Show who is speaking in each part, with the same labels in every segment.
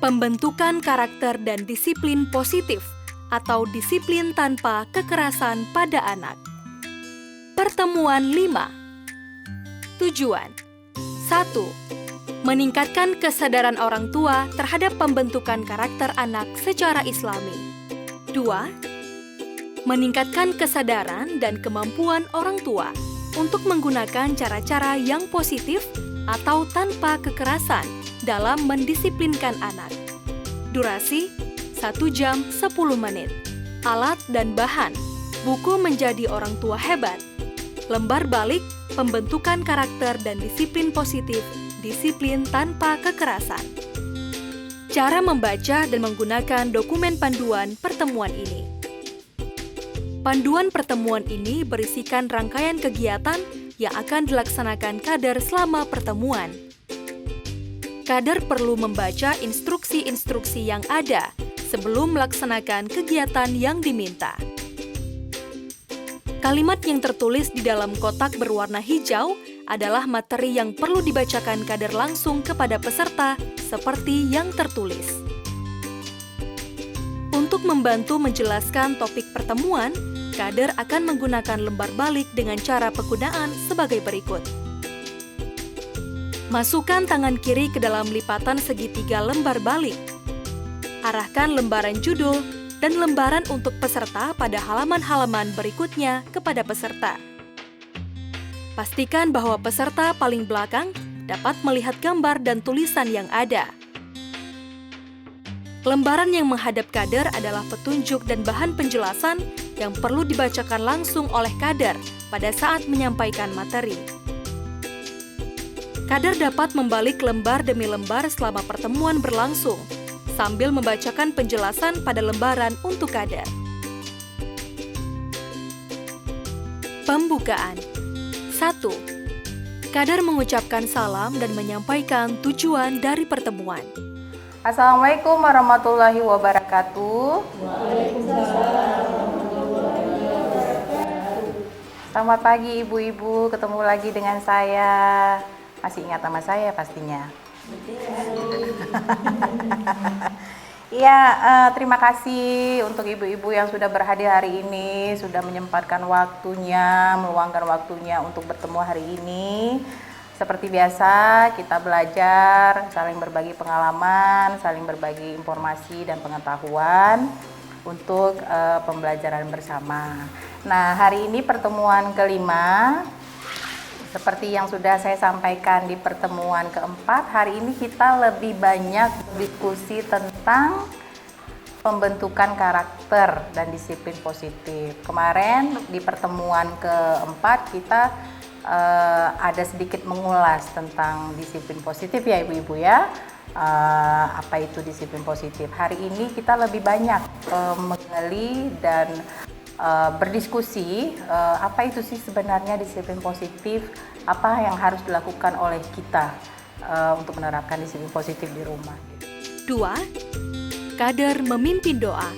Speaker 1: Pembentukan karakter dan disiplin positif atau disiplin tanpa kekerasan pada anak. Pertemuan 5. Tujuan 1. Meningkatkan kesadaran orang tua terhadap pembentukan karakter anak secara Islami. 2. Meningkatkan kesadaran dan kemampuan orang tua untuk menggunakan cara-cara yang positif atau tanpa kekerasan dalam mendisiplinkan anak. Durasi 1 jam 10 menit. Alat dan bahan: buku Menjadi Orang Tua Hebat, lembar balik Pembentukan Karakter dan Disiplin Positif, Disiplin Tanpa Kekerasan. Cara membaca dan menggunakan dokumen panduan pertemuan ini. Panduan pertemuan ini berisikan rangkaian kegiatan yang akan dilaksanakan kader selama pertemuan. Kader perlu membaca instruksi-instruksi yang ada sebelum melaksanakan kegiatan yang diminta. Kalimat yang tertulis di dalam kotak berwarna hijau adalah materi yang perlu dibacakan kader langsung kepada peserta seperti yang tertulis. Untuk membantu menjelaskan topik pertemuan, kader akan menggunakan lembar balik dengan cara penggunaan sebagai berikut. Masukkan tangan kiri ke dalam lipatan segitiga lembar balik. Arahkan lembaran judul dan lembaran untuk peserta pada halaman-halaman berikutnya kepada peserta. Pastikan bahwa peserta paling belakang dapat melihat gambar dan tulisan yang ada. Lembaran yang menghadap kader adalah petunjuk dan bahan penjelasan yang perlu dibacakan langsung oleh kader pada saat menyampaikan materi. Kader dapat membalik lembar demi lembar selama pertemuan berlangsung, sambil membacakan penjelasan pada lembaran untuk kader. Pembukaan 1. Kader mengucapkan salam dan menyampaikan tujuan dari pertemuan.
Speaker 2: Assalamualaikum warahmatullahi wabarakatuh.
Speaker 3: Waalaikumsalam.
Speaker 2: Selamat pagi ibu-ibu, ketemu lagi dengan saya. Masih ingat nama saya pastinya. Iya, terima kasih untuk ibu-ibu yang sudah berhadir hari ini, sudah menyempatkan waktunya, meluangkan waktunya untuk bertemu hari ini. Seperti biasa, kita belajar, saling berbagi pengalaman, saling berbagi informasi dan pengetahuan untuk pembelajaran bersama. Nah, hari ini pertemuan kelima. Seperti yang sudah saya sampaikan di pertemuan keempat, hari ini kita lebih banyak diskusi tentang pembentukan karakter dan disiplin positif. Kemarin di pertemuan keempat kita ada sedikit mengulas tentang disiplin positif ya ibu-ibu ya. Apa itu disiplin positif? Hari ini kita lebih banyak menggali dan berdiskusi apa itu sih sebenarnya disiplin positif, apa yang harus dilakukan oleh kita untuk menerapkan disiplin positif di rumah.
Speaker 1: 2. Kader memimpin doa.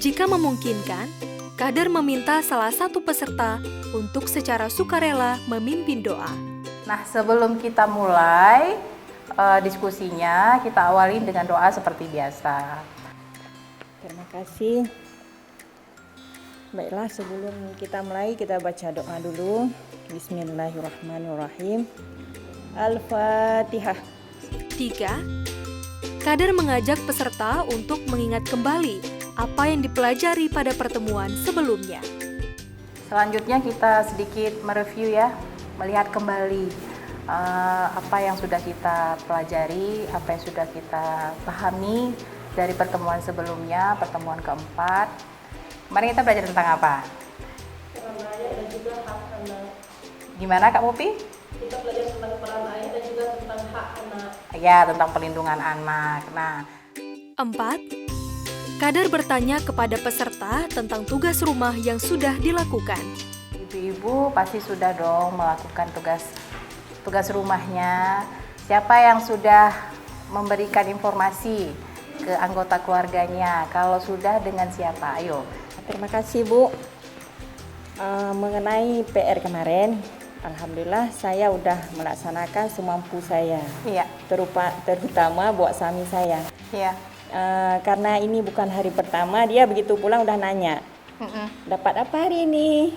Speaker 1: Jika memungkinkan, kader meminta salah satu peserta untuk secara sukarela memimpin doa.
Speaker 2: Nah, sebelum kita mulai diskusinya, kita awali dengan doa seperti biasa.
Speaker 3: Terima kasih. Baiklah, sebelum kita mulai, kita baca doa dulu. Bismillahirrahmanirrahim. Al-Fatihah.
Speaker 1: 3. Kader mengajak peserta untuk mengingat kembali apa yang dipelajari pada pertemuan sebelumnya.
Speaker 2: Selanjutnya kita sedikit mereview ya, melihat kembali apa yang sudah kita pelajari, apa yang sudah kita pahami dari pertemuan sebelumnya, pertemuan keempat. Kemarin kita belajar tentang apa?
Speaker 4: Peran ayah dan juga hak anak.
Speaker 2: Gimana Kak Mupi?
Speaker 4: Kita belajar tentang peran ayah dan juga tentang hak anak.
Speaker 2: Ya, tentang perlindungan anak. Nah,
Speaker 1: 4. Kader bertanya kepada peserta tentang tugas rumah yang sudah dilakukan.
Speaker 2: ibu-ibu pasti sudah dong melakukan tugas rumahnya. Siapa yang sudah memberikan informasi ke anggota keluarganya? Kalau sudah, dengan siapa? Ayo.
Speaker 3: Terima kasih Bu. Mengenai PR kemarin, Alhamdulillah saya udah melaksanakan semampu saya,
Speaker 2: Iya,
Speaker 3: terutama buat suami saya.
Speaker 2: iya.
Speaker 3: Karena ini bukan hari pertama, dia begitu pulang udah nanya, dapat apa hari ini?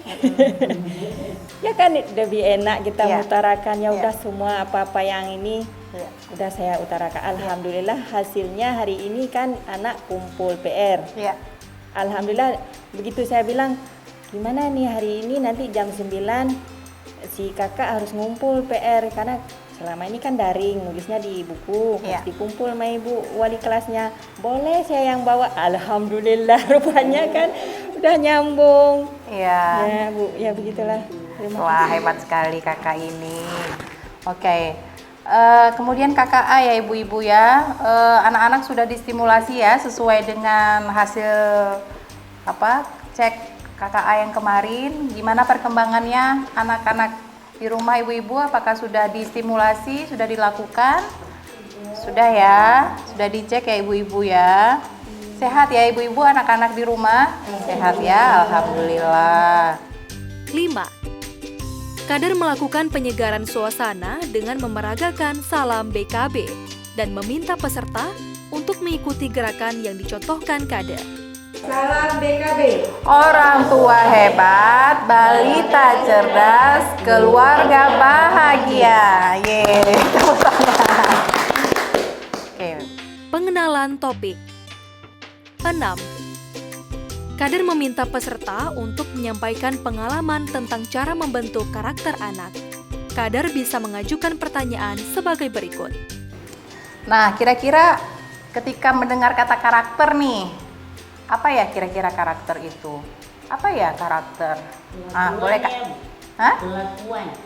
Speaker 3: Ya kan lebih enak kita
Speaker 2: Iya.
Speaker 3: mengutarakan, ya
Speaker 2: Iya.
Speaker 3: udah semua apa-apa yang ini
Speaker 2: Iya.
Speaker 3: udah saya utarakan. Alhamdulillah hasilnya hari ini kan anak kumpul PR.
Speaker 2: Iya.
Speaker 3: Alhamdulillah begitu saya bilang, gimana nih hari ini nanti jam 9 si kakak harus ngumpul PR karena selama ini kan daring, nulisnya di buku,
Speaker 2: Iya.
Speaker 3: harus dikumpul sama ibu wali kelasnya. Boleh saya yang bawa? Alhamdulillah rupanya kan udah nyambung.
Speaker 2: Iya.
Speaker 3: Ya Bu, ya begitulah. Terima
Speaker 2: Wah, hebat sekali kakak ini. Oke. Kemudian KKA ya ibu-ibu ya, anak-anak sudah distimulasi ya sesuai dengan hasil cek KKA yang kemarin. Gimana perkembangannya anak-anak di rumah ibu-ibu? Apakah sudah distimulasi, sudah dilakukan? Sudah ya, sudah dicek ya ibu-ibu ya. Sehat ya ibu-ibu, anak-anak di rumah? Sehat ya, alhamdulillah.
Speaker 1: 5. Kader melakukan penyegaran suasana dengan memeragakan salam BKB dan meminta peserta untuk mengikuti gerakan yang dicontohkan kader.
Speaker 2: Orang tua hebat, balita cerdas, keluarga bahagia. Yeay, tepuk tangan. Oke.
Speaker 1: Pengenalan topik. 6. Kader meminta peserta untuk menyampaikan pengalaman tentang cara membentuk karakter anak. Kader bisa mengajukan pertanyaan sebagai berikut.
Speaker 2: Nah, kira-kira ketika mendengar kata karakter nih, apa ya kira-kira karakter itu? Apa ya karakter? Boleh Kak? Hah?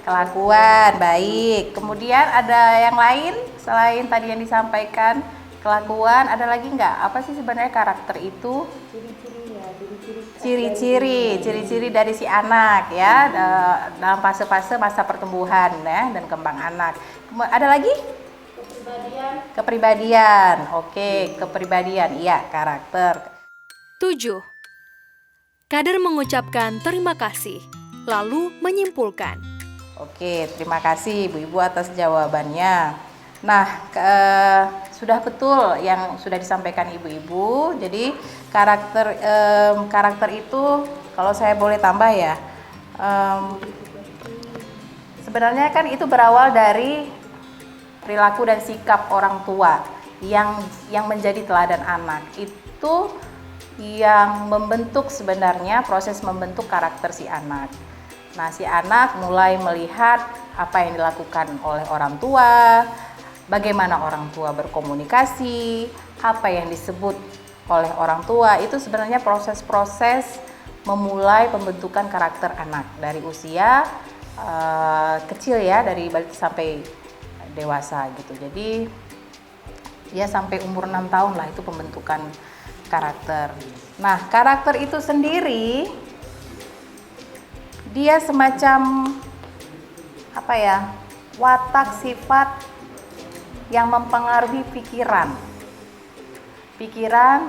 Speaker 2: Kelakuan, baik. Kemudian ada yang lain selain tadi yang disampaikan kelakuan, ada lagi nggak? Apa sih sebenarnya karakter itu? Ciri-ciri dari si anak ya dalam fase-fase masa pertumbuhan ya dan kembang anak. Ada lagi? Kepribadian. Oke, kepribadian. Iya, karakter.
Speaker 1: 7. Kader mengucapkan terima kasih, lalu menyimpulkan.
Speaker 2: Oke, terima kasih ibu-ibu atas jawabannya. Nah, sudah betul yang sudah disampaikan ibu-ibu. Jadi karakter itu, kalau saya boleh tambah ya, sebenarnya kan itu berawal dari perilaku dan sikap orang tua yang menjadi teladan anak. Itu yang membentuk sebenarnya proses membentuk karakter si anak. Nah, si anak mulai melihat apa yang dilakukan oleh orang tua, bagaimana orang tua berkomunikasi, apa yang disebut oleh orang tua. Itu sebenarnya proses-proses memulai pembentukan karakter anak dari usia kecil ya, dari balik sampai dewasa gitu. Jadi ya sampai umur 6 tahun lah itu pembentukan karakter. Nah, karakter itu sendiri dia semacam watak sifat yang mempengaruhi pikiran,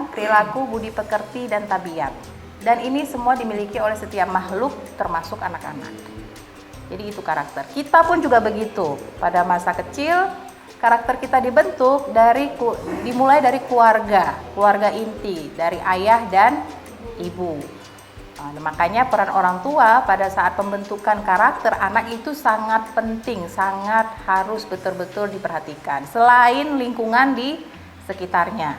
Speaker 2: perilaku, budi pekerti, dan tabiat. Dan ini semua dimiliki oleh setiap makhluk termasuk anak-anak. Jadi itu karakter. Kita pun juga begitu. Pada masa kecil, karakter kita dibentuk dimulai dari keluarga inti, dari ayah dan ibu. Nah, makanya peran orang tua pada saat pembentukan karakter anak itu sangat penting, sangat harus betul-betul diperhatikan. Selain lingkungan di sekitarnya,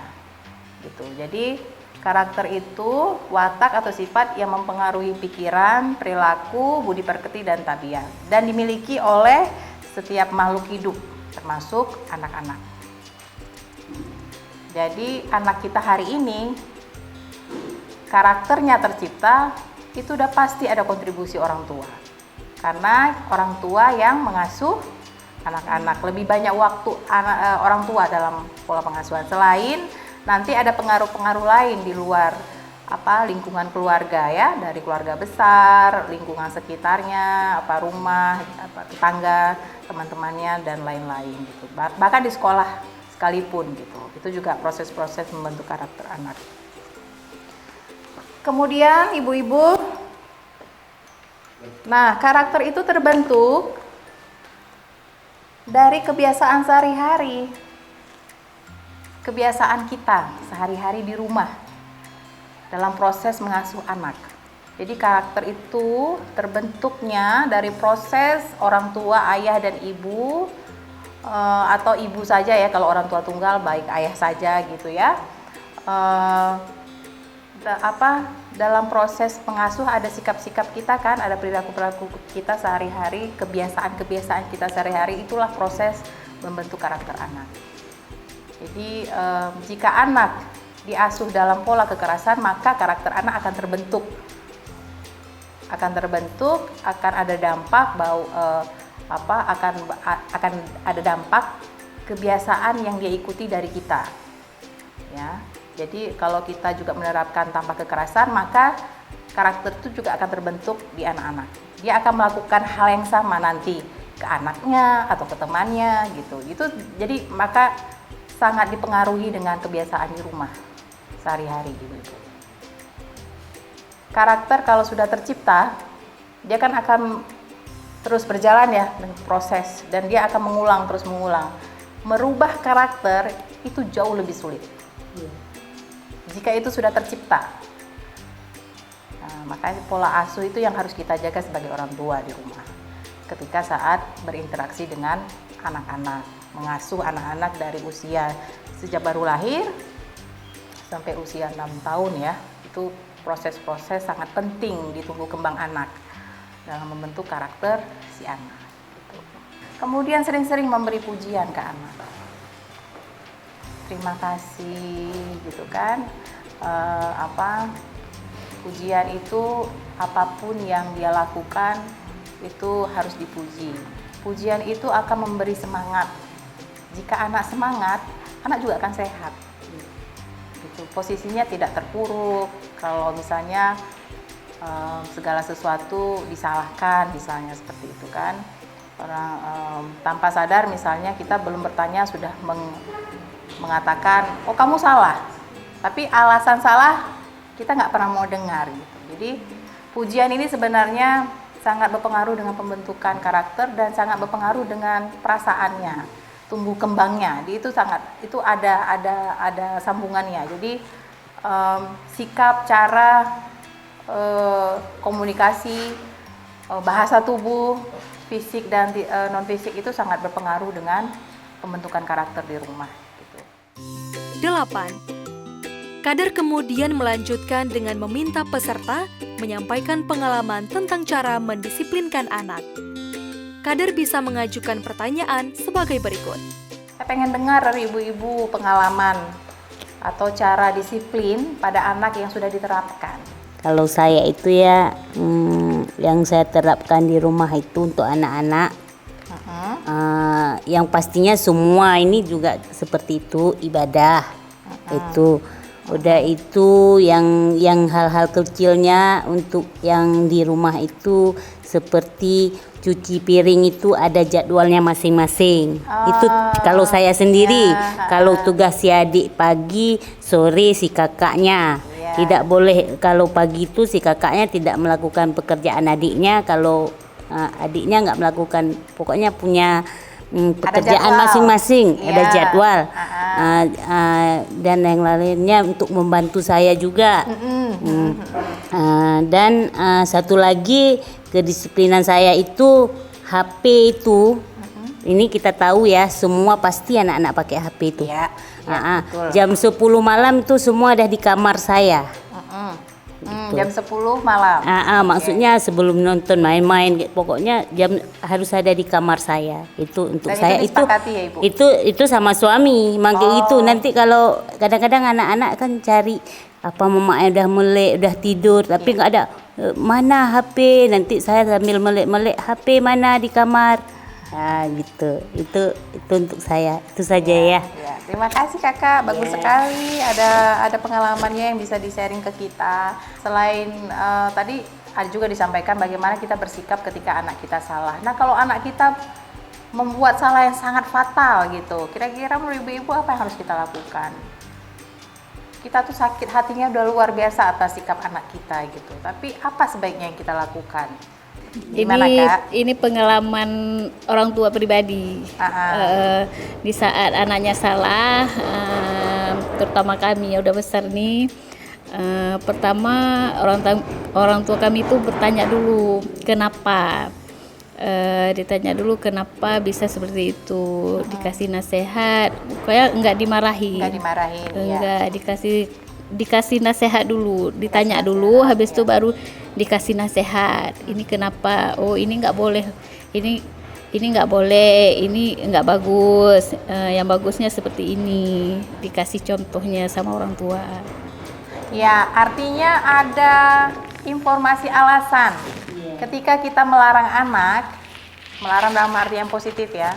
Speaker 2: gitu. Jadi karakter itu watak atau sifat yang mempengaruhi pikiran, perilaku, budi pekerti, dan tabiat, dan dimiliki oleh setiap makhluk hidup, termasuk anak-anak. Jadi anak kita hari ini karakternya tercipta itu udah pasti ada kontribusi orang tua, karena orang tua yang mengasuh anak-anak, lebih banyak waktu orang tua dalam pola pengasuhan. Selain nanti ada pengaruh-pengaruh lain di luar lingkungan keluarga ya, dari keluarga besar, lingkungan sekitarnya, rumah, tetangga, teman-temannya, dan lain-lain gitu. Bahkan di sekolah sekalipun gitu. Itu juga proses-proses membentuk karakter anak. Kemudian ibu-ibu Nah, karakter itu terbentuk dari kebiasaan sehari-hari. Kebiasaan kita sehari-hari di rumah dalam proses mengasuh anak. Jadi karakter itu terbentuknya dari proses orang tua, ayah dan ibu, atau ibu saja ya, kalau orang tua tunggal baik ayah saja gitu ya. Dalam proses pengasuh ada sikap-sikap kita kan, ada perilaku-perilaku kita sehari-hari, kebiasaan-kebiasaan kita sehari-hari, itulah proses membentuk karakter anak. Jadi jika anak diasuh dalam pola kekerasan, maka karakter anak akan terbentuk, akan ada dampak akan ada dampak kebiasaan yang dia ikuti dari kita, ya. Jadi kalau kita juga menerapkan tanpa kekerasan, maka karakter itu juga akan terbentuk di anak-anak. Dia akan melakukan hal yang sama nanti ke anaknya atau ke temannya gitu. Itu jadi maka sangat dipengaruhi dengan kebiasaan di rumah sehari-hari gitu. Karakter kalau sudah tercipta, dia kan akan terus berjalan ya dengan proses, dan dia akan terus mengulang. Merubah karakter itu jauh lebih sulit. Jika itu sudah tercipta. Nah, makanya pola asuh itu yang harus kita jaga sebagai orang tua di rumah. Ketika saat berinteraksi dengan anak-anak, mengasuh anak-anak dari usia sejak baru lahir sampai usia 6 tahun ya. Itu proses-proses sangat penting di tumbuh kembang anak dalam membentuk karakter si anak. Gitu. Kemudian sering-sering memberi pujian ke anak. Terima kasih gitu kan. Pujian itu apapun yang dia lakukan itu harus dipuji. Pujian itu akan memberi semangat. Jika anak semangat, anak juga akan sehat. Gitu. Posisinya tidak terpuruk. Kalau misalnya segala sesuatu disalahkan, misalnya seperti itu kan. Orang tanpa sadar misalnya kita belum bertanya sudah mengatakan, oh kamu salah. Tapi alasan salah kita nggak pernah mau dengar gitu. Jadi pujian ini sebenarnya sangat berpengaruh dengan pembentukan karakter dan sangat berpengaruh dengan perasaannya, tumbuh kembangnya. Itu ada sambungannya. Jadi sikap, cara, komunikasi, bahasa tubuh, fisik dan non fisik itu sangat berpengaruh dengan pembentukan karakter di rumah.
Speaker 1: 8. Kader kemudian melanjutkan dengan meminta peserta menyampaikan pengalaman tentang cara mendisiplinkan anak. Kader bisa mengajukan pertanyaan sebagai berikut.
Speaker 2: Saya pengen dengar dari ibu-ibu pengalaman atau cara disiplin pada anak yang sudah diterapkan.
Speaker 5: Kalau saya itu ya, yang saya terapkan di rumah itu untuk anak-anak, yang pastinya semua ini juga seperti itu, ibadah. Itu udah, itu yang hal-hal kecilnya untuk yang di rumah itu seperti cuci piring itu ada jadwalnya masing-masing. Itu kalau saya sendiri. Kalau tugas si adik pagi, sore si kakaknya. Tidak boleh, kalau pagi itu si kakaknya tidak melakukan pekerjaan adiknya, kalau adiknya nggak melakukan, pokoknya punya pekerjaan masing-masing, ada jadwal. Dan yang lainnya untuk membantu saya juga. Dan satu lagi kedisiplinan saya itu HP itu. Ini kita tahu ya, semua pasti anak-anak pakai HP itu. Jam 10 malam itu semua ada di kamar saya. Gitu.
Speaker 2: Jam 10 malam.
Speaker 5: Maksudnya sebelum nonton main-main, pokoknya jam harus ada di kamar saya. Itu untuk
Speaker 2: Dan
Speaker 5: saya
Speaker 2: itu ya, Ibu?
Speaker 5: itu sama suami manggil itu. Nanti kalau kadang-kadang anak-anak kan cari apa, mamanya udah melek, udah tidur, tapi nggak ada, mana HP, nanti saya sambil melek-melek HP mana di kamar. Gitu. Itu untuk saya. Itu saja ya.
Speaker 2: Terima kasih Kakak, bagus sekali ada pengalamannya yang bisa di-sharing ke kita. Selain tadi ada juga disampaikan bagaimana kita bersikap ketika anak kita salah. Nah, kalau anak kita membuat salah yang sangat fatal gitu, kira-kira menurut ibu-ibu apa yang harus kita lakukan? Kita tuh sakit hatinya udah luar biasa atas sikap anak kita gitu. Tapi apa sebaiknya yang kita lakukan? Gimana, Kak?
Speaker 6: Ini pengalaman orang tua pribadi. Di saat anaknya salah, terutama kami yang udah besar nih, pertama orang tua kami itu bertanya dulu kenapa. Ditanya dulu kenapa bisa seperti itu, dikasih nasihat, kayak enggak dimarahi. Enggak dikasih nasihat dulu, ditanya dulu, habis itu baru dikasih nasihat. Ini kenapa? Oh, ini nggak boleh. Ini nggak boleh. Ini nggak bagus. Yang bagusnya seperti ini. Dikasih contohnya sama orang tua.
Speaker 2: Ya, artinya ada informasi alasan. Ketika kita melarang anak, melarang dalam arti yang positif ya,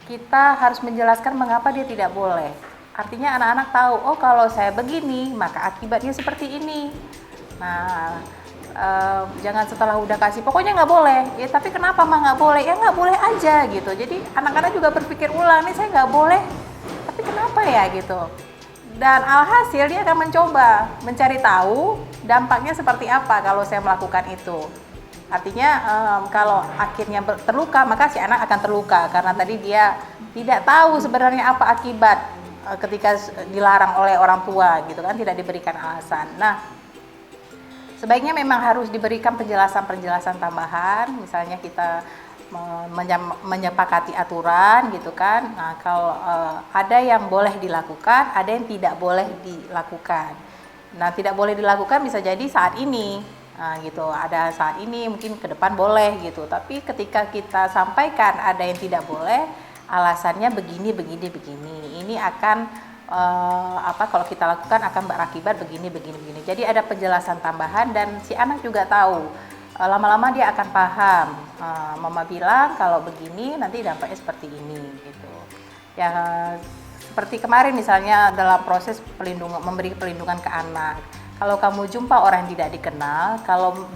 Speaker 2: kita harus menjelaskan mengapa dia tidak boleh. Artinya anak-anak tahu, oh kalau saya begini, maka akibatnya seperti ini. Nah, jangan setelah udah kasih, pokoknya nggak boleh. Ya tapi kenapa mah nggak boleh? Ya nggak boleh aja gitu. Jadi anak-anak juga berpikir ulang, nih saya nggak boleh, tapi kenapa ya gitu. Dan alhasil dia akan mencoba mencari tahu dampaknya seperti apa kalau saya melakukan itu. Artinya kalau akhirnya terluka, maka si anak akan terluka karena tadi dia tidak tahu sebenarnya apa akibat ketika dilarang oleh orang tua gitu kan, tidak diberikan alasan. Nah, sebaiknya memang harus diberikan penjelasan-penjelasan tambahan, misalnya kita menyepakati aturan gitu kan. Nah, kalau ada yang boleh dilakukan, ada yang tidak boleh dilakukan. Nah, tidak boleh dilakukan bisa jadi saat ini, nah, gitu. Ada saat ini, mungkin ke depan boleh gitu. Tapi ketika kita sampaikan ada yang tidak boleh, alasannya begini. Ini akan kalau kita lakukan akan berakibat begini. Jadi ada penjelasan tambahan dan si anak juga tahu. Lama-lama dia akan paham. Mama bilang kalau begini nanti dampaknya seperti ini gitu. Ya seperti kemarin misalnya dalam proses memberi perlindungan ke anak. Kalau kamu jumpa orang yang tidak dikenal, kalau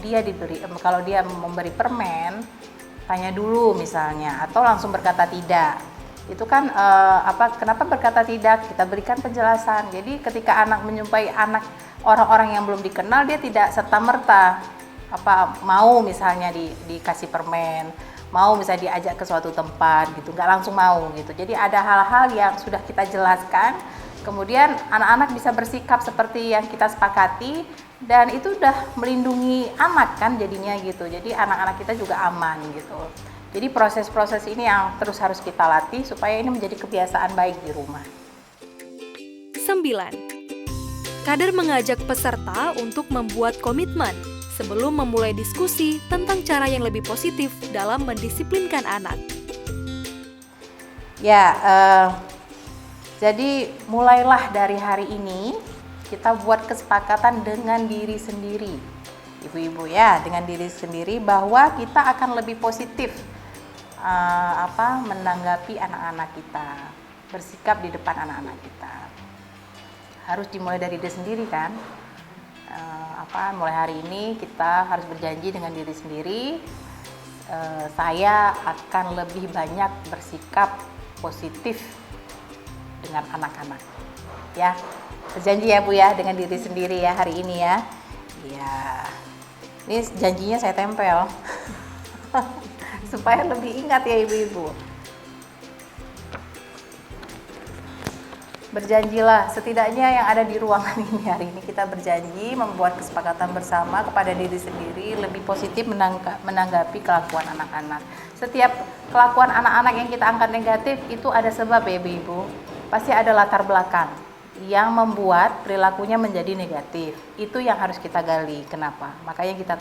Speaker 2: dia memberi permen, tanya dulu misalnya atau langsung berkata tidak. Itu kan kenapa berkata tidak? Kita berikan penjelasan. Jadi ketika anak menjumpai orang-orang yang belum dikenal, dia tidak serta-merta mau misalnya dikasih permen, mau misalnya diajak ke suatu tempat gitu, nggak langsung mau gitu. Jadi ada hal-hal yang sudah kita jelaskan, kemudian anak-anak bisa bersikap seperti yang kita sepakati dan itu udah melindungi anak kan jadinya gitu. Jadi anak-anak kita juga aman gitu. Jadi proses-proses ini yang terus harus kita latih supaya ini menjadi kebiasaan baik di rumah.
Speaker 1: 9. Kader mengajak peserta untuk membuat komitmen sebelum memulai diskusi tentang cara yang lebih positif dalam mendisiplinkan anak.
Speaker 2: Ya, jadi mulailah dari hari ini kita buat kesepakatan dengan diri sendiri, ibu-ibu ya, dengan diri sendiri bahwa kita akan lebih positif menanggapi anak-anak kita, bersikap di depan anak-anak kita. Harus dimulai dari diri sendiri kan. Mulai hari ini kita harus berjanji dengan diri sendiri, saya akan lebih banyak bersikap positif dengan anak-anak ya. Berjanji ya Bu ya dengan diri sendiri ya hari ini ya. Ya, ini janjinya saya tempel supaya lebih ingat ya ibu-ibu. Berjanjilah, setidaknya yang ada di ruangan ini hari ini kita berjanji membuat kesepakatan bersama kepada diri sendiri lebih positif menanggapi kelakuan anak-anak. Setiap kelakuan anak-anak yang kita angkat negatif itu ada sebab ya ibu-ibu. Pasti ada latar belakang yang membuat perilakunya menjadi negatif. Itu yang harus kita gali. Kenapa? Makanya kita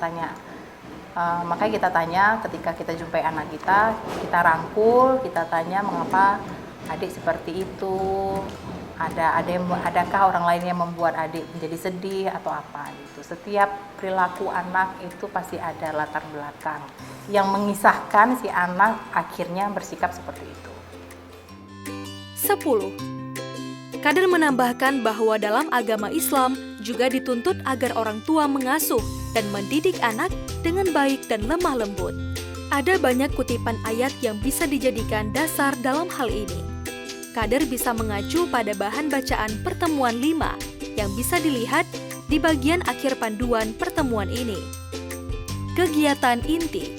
Speaker 2: tanya ketika kita jumpai anak kita rangkul, kita tanya mengapa adik seperti itu. Adakah orang lain yang membuat adik menjadi sedih atau apa gitu. Setiap perilaku anak itu pasti ada latar belakang yang mengisahkan si anak akhirnya bersikap seperti itu.
Speaker 1: 10. Kader menambahkan bahwa dalam agama Islam juga dituntut agar orang tua mengasuh dan mendidik anak dengan baik dan lemah lembut. Ada banyak kutipan ayat yang bisa dijadikan dasar dalam hal ini. Kader bisa mengacu pada bahan bacaan pertemuan 5 yang bisa dilihat di bagian akhir panduan pertemuan ini. Kegiatan inti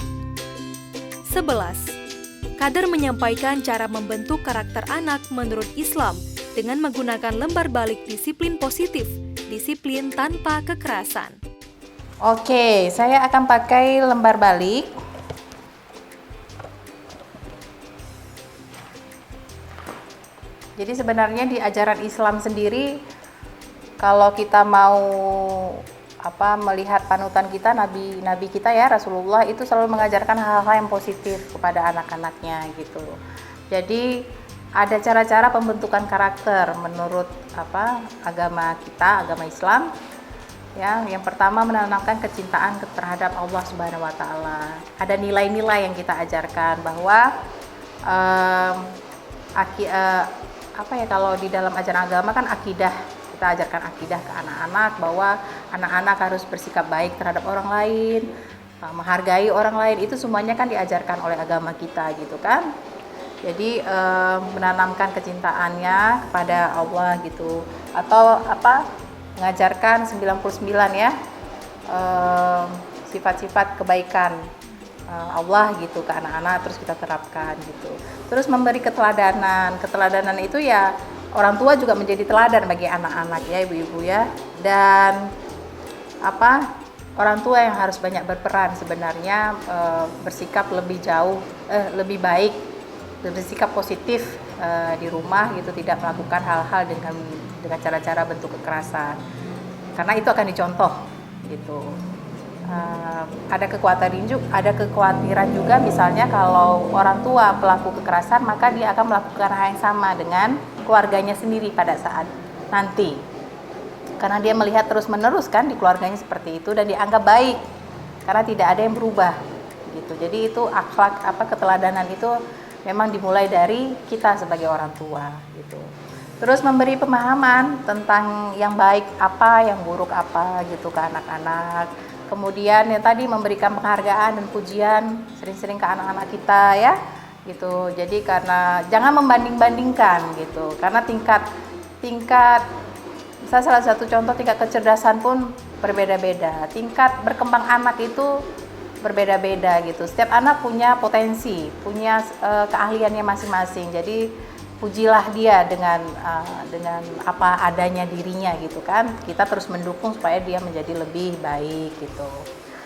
Speaker 1: 11. Kader menyampaikan cara membentuk karakter anak menurut Islam dengan menggunakan lembar balik disiplin positif, disiplin tanpa kekerasan.
Speaker 2: Oke, saya akan pakai lembar balik. Jadi sebenarnya di ajaran Islam sendiri, kalau kita mau melihat panutan kita, nabi kita ya Rasulullah itu selalu mengajarkan hal-hal yang positif kepada anak-anaknya gitu. Jadi ada cara-cara pembentukan karakter menurut agama kita, agama Islam. Ya, yang pertama menanamkan kecintaan terhadap Allah Subhanahu wa taala. Ada nilai-nilai yang kita ajarkan bahwa kalau di dalam ajaran agama kan akidah, kita ajarkan akidah ke anak-anak bahwa anak-anak harus bersikap baik terhadap orang lain, menghargai orang lain, itu semuanya kan diajarkan oleh agama kita gitu kan. Jadi menanamkan kecintaannya kepada Allah gitu, atau mengajarkan 99 ya sifat-sifat kebaikan Allah gitu ke anak-anak, terus kita terapkan gitu. Terus memberi keteladanan itu ya orang tua juga menjadi teladan bagi anak-anak ya ibu-ibu ya. Dan orang tua yang harus banyak berperan sebenarnya, bersikap lebih baik, bersikap positif di rumah gitu, tidak melakukan hal-hal dengan cara-cara bentuk kekerasan, karena itu akan dicontoh gitu. Ada kekhawatiran juga misalnya kalau orang tua pelaku kekerasan, maka dia akan melakukan hal yang sama dengan keluarganya sendiri pada saat nanti, karena dia melihat terus-menerus kan di keluarganya seperti itu dan dianggap baik karena tidak ada yang berubah gitu. Jadi itu akhlak keteladanan itu memang dimulai dari kita sebagai orang tua gitu. Terus memberi pemahaman tentang yang baik apa, yang buruk apa gitu ke anak-anak. Kemudian yang tadi memberikan penghargaan dan pujian sering-sering ke anak-anak kita ya gitu. Jadi karena jangan membanding-bandingkan gitu, karena tingkat misalnya salah satu contoh, tingkat kecerdasan pun berbeda-beda, tingkat berkembang anak itu berbeda-beda gitu. Setiap anak punya potensi, punya keahliannya masing-masing. Jadi pujilah dia dengan apa adanya dirinya gitu kan. Kita terus mendukung supaya dia menjadi lebih baik gitu.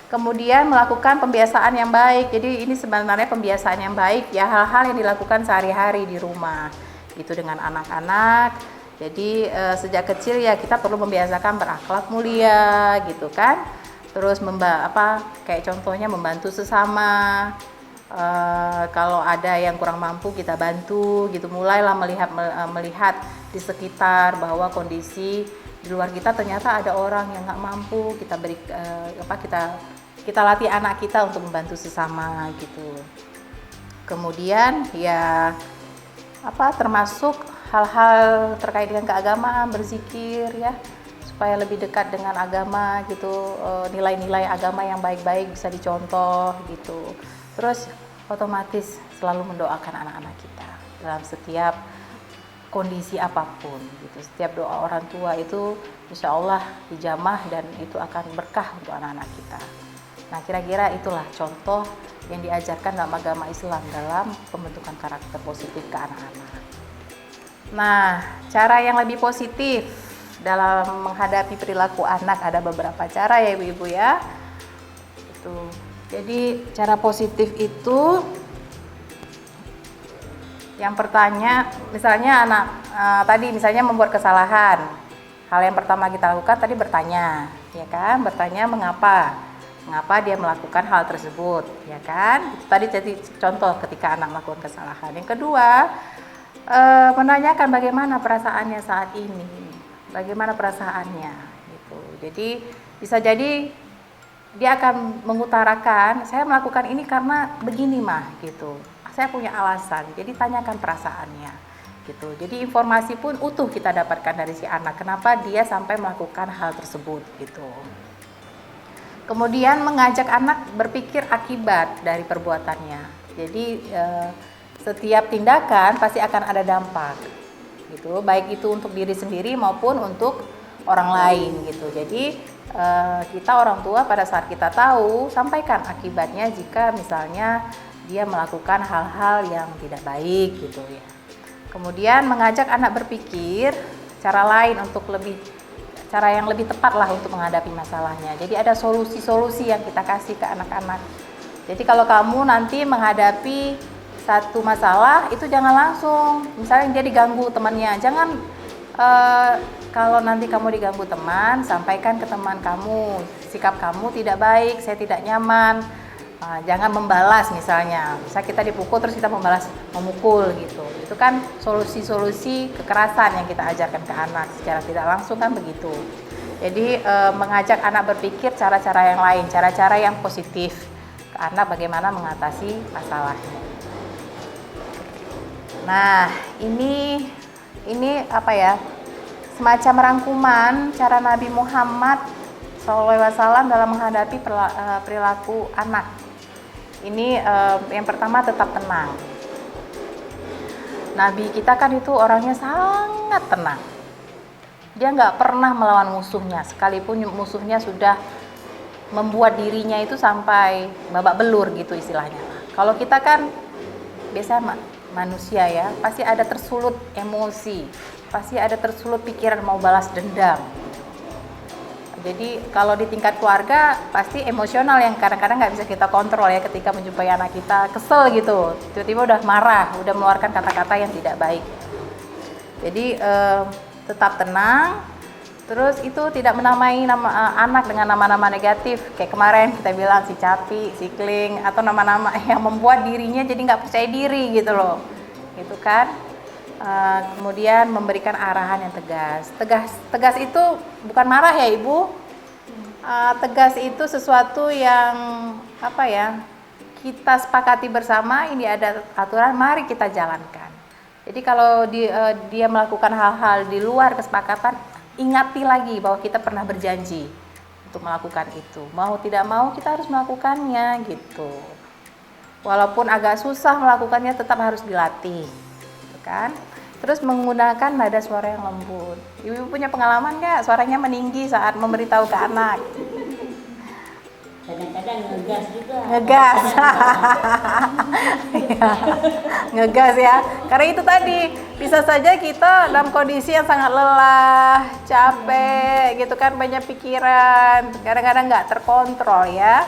Speaker 2: Kemudian melakukan pembiasaan yang baik. Jadi ini sebenarnya pembiasaan yang baik ya, hal-hal yang dilakukan sehari-hari di rumah gitu dengan anak-anak. Jadi sejak kecil ya kita perlu membiasakan berakhlak mulia gitu kan. Terus kayak contohnya membantu sesama. Kalau ada yang kurang mampu kita bantu gitu. Mulailah melihat di sekitar bahwa kondisi di luar kita ternyata ada orang yang nggak mampu, kita beri kita latih anak kita untuk membantu sesama gitu. Kemudian ya termasuk hal-hal terkait dengan keagamaan, berzikir ya supaya lebih dekat dengan agama gitu, nilai-nilai agama yang baik-baik bisa dicontoh gitu. Terus otomatis selalu mendoakan anak-anak kita dalam setiap kondisi apapun gitu. Setiap doa orang tua itu insya Allah dijamah dan itu akan berkah untuk anak-anak kita. Nah kira-kira itulah contoh yang diajarkan dalam agama Islam dalam pembentukan karakter positif ke anak-anak. Nah cara yang lebih positif dalam menghadapi perilaku anak ada beberapa cara ya ibu-ibu ya. Jadi cara positif itu yang pertama, misalnya anak tadi misalnya membuat kesalahan, hal yang pertama kita lakukan tadi bertanya, ya kan? Bertanya mengapa dia melakukan hal tersebut, ya kan? Itu tadi jadi contoh ketika anak melakukan kesalahan. Yang kedua, menanyakan bagaimana perasaannya saat ini, bagaimana perasaannya, gitu. Jadi bisa jadi dia akan mengutarakan, saya melakukan ini karena begini mah gitu. Saya punya alasan. Jadi tanyakan perasaannya gitu. Jadi informasi pun utuh kita dapatkan dari si anak. Kenapa dia sampai melakukan hal tersebut gitu. Kemudian mengajak anak berpikir akibat dari perbuatannya. Jadi setiap tindakan pasti akan ada dampak gitu. Baik itu untuk diri sendiri maupun untuk orang lain gitu. Jadi kita orang tua pada saat kita tahu, sampaikan akibatnya jika misalnya dia melakukan hal-hal yang tidak baik gitu ya. Kemudian mengajak anak berpikir cara lain untuk cara yang lebih tepat lah untuk menghadapi masalahnya. Jadi ada solusi-solusi yang kita kasih ke anak-anak. Jadi kalau kamu nanti menghadapi satu masalah itu jangan langsung, misalnya dia diganggu temannya, jangan kalau nanti kamu diganggu teman, sampaikan ke teman kamu, sikap kamu tidak baik, saya tidak nyaman. Jangan membalas misalnya kita dipukul terus kita memukul gitu. Itu kan solusi-solusi kekerasan yang kita ajarkan ke anak secara tidak langsung kan begitu. Jadi mengajak anak berpikir cara-cara yang lain, cara-cara yang positif ke anak bagaimana mengatasi masalahnya. Nah, ini apa ya? Semacam rangkuman cara Nabi Muhammad SAW dalam menghadapi perilaku anak. Ini yang pertama, tetap tenang. Nabi kita kan itu orangnya sangat tenang. Dia nggak pernah melawan musuhnya, sekalipun musuhnya sudah membuat dirinya itu sampai babak belur gitu istilahnya. Kalau kita kan biasanya manusia ya, pasti ada tersulut emosi, pasti ada tersulut pikiran mau balas dendam. Jadi kalau di tingkat keluarga pasti emosional yang kadang-kadang nggak bisa kita kontrol ya, ketika menjumpai anak kita kesel gitu, tiba-tiba udah marah, udah mengeluarkan kata-kata yang tidak baik. Jadi tetap tenang, terus itu tidak menamai anak dengan nama-nama negatif kayak kemarin kita bilang si Capi, si Kling, atau nama-nama yang membuat dirinya jadi nggak percaya diri gitu loh, gitu kan. Kemudian memberikan arahan yang tegas. Tegas itu bukan marah ya Ibu. Tegas itu sesuatu yang apa ya, kita sepakati bersama, ini ada aturan, mari kita jalankan. Jadi kalau dia melakukan hal-hal di luar kesepakatan, ingati lagi bahwa kita pernah berjanji untuk melakukan itu. Mau tidak mau kita harus melakukannya gitu. Walaupun agak susah melakukannya, tetap harus dilatih. Kan? Terus menggunakan nada suara yang lembut. Ibu punya pengalaman nggak suaranya meninggi saat memberitahu ke anak?
Speaker 5: Kadang-kadang ngegas juga.
Speaker 2: Ngegas. Ya, ngegas ya. Karena itu tadi bisa saja kita dalam kondisi yang sangat lelah, capek gitu kan, banyak pikiran, kadang-kadang nggak terkontrol ya.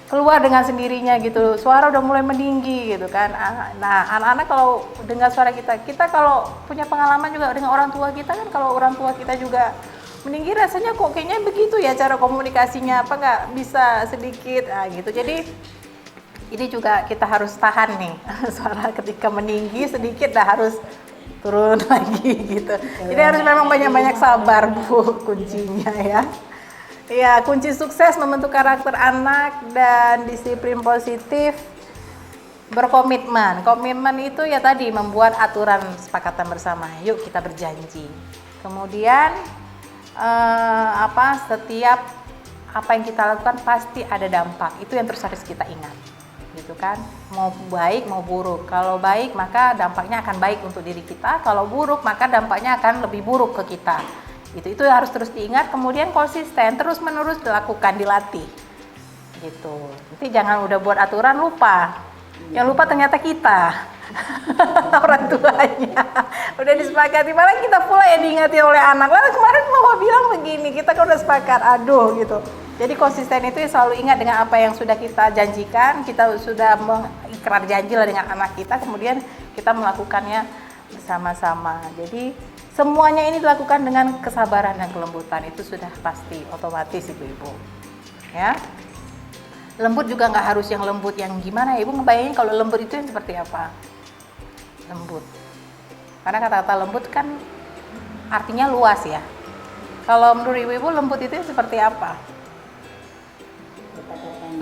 Speaker 2: Keluar dengan sendirinya gitu, suara udah mulai meninggi gitu kan. Nah, anak-anak kalau dengar suara kita kalau punya pengalaman juga dengan orang tua kita kan, kalau orang tua kita juga meninggi, rasanya kok kayaknya begitu ya cara komunikasinya, apa nggak bisa sedikit gitu. Jadi ini juga kita harus tahan nih, suara ketika meninggi sedikit dah harus turun lagi gitu. Jadi harus memang banyak-banyak sabar Bu, kuncinya ya. Ya, kunci sukses membentuk karakter anak dan disiplin positif, berkomitmen. Komitmen itu ya tadi membuat aturan kesepakatan bersama. Yuk kita berjanji. Kemudian setiap apa yang kita lakukan pasti ada dampak. Itu yang terus harus kita ingat. Gitu kan? Mau baik mau buruk. Kalau baik maka dampaknya akan baik untuk diri kita. Kalau buruk maka dampaknya akan lebih buruk ke kita. Itu harus terus diingat, kemudian konsisten, terus menerus dilakukan, dilatih gitu. Nanti jangan udah buat aturan lupa, yang lupa ternyata kita orang tuanya udah disepakati, malah kita pula yang diingati oleh anak. Lalu kemarin mama bilang begini, kita kan udah sepakat, aduh gitu. Jadi konsisten itu selalu ingat dengan apa yang sudah kita janjikan, kita sudah mengikrar janji lah dengan anak kita, kemudian kita melakukannya bersama-sama. Jadi semuanya ini dilakukan dengan kesabaran dan kelembutan, itu sudah pasti otomatis ibu-ibu. Ya, lembut juga nggak harus yang lembut yang gimana ya, ibu ngebayangin kalau lembut itu yang seperti apa? Lembut, karena kata-kata lembut kan artinya luas ya. Kalau menurut ibu-ibu lembut itu yang seperti apa?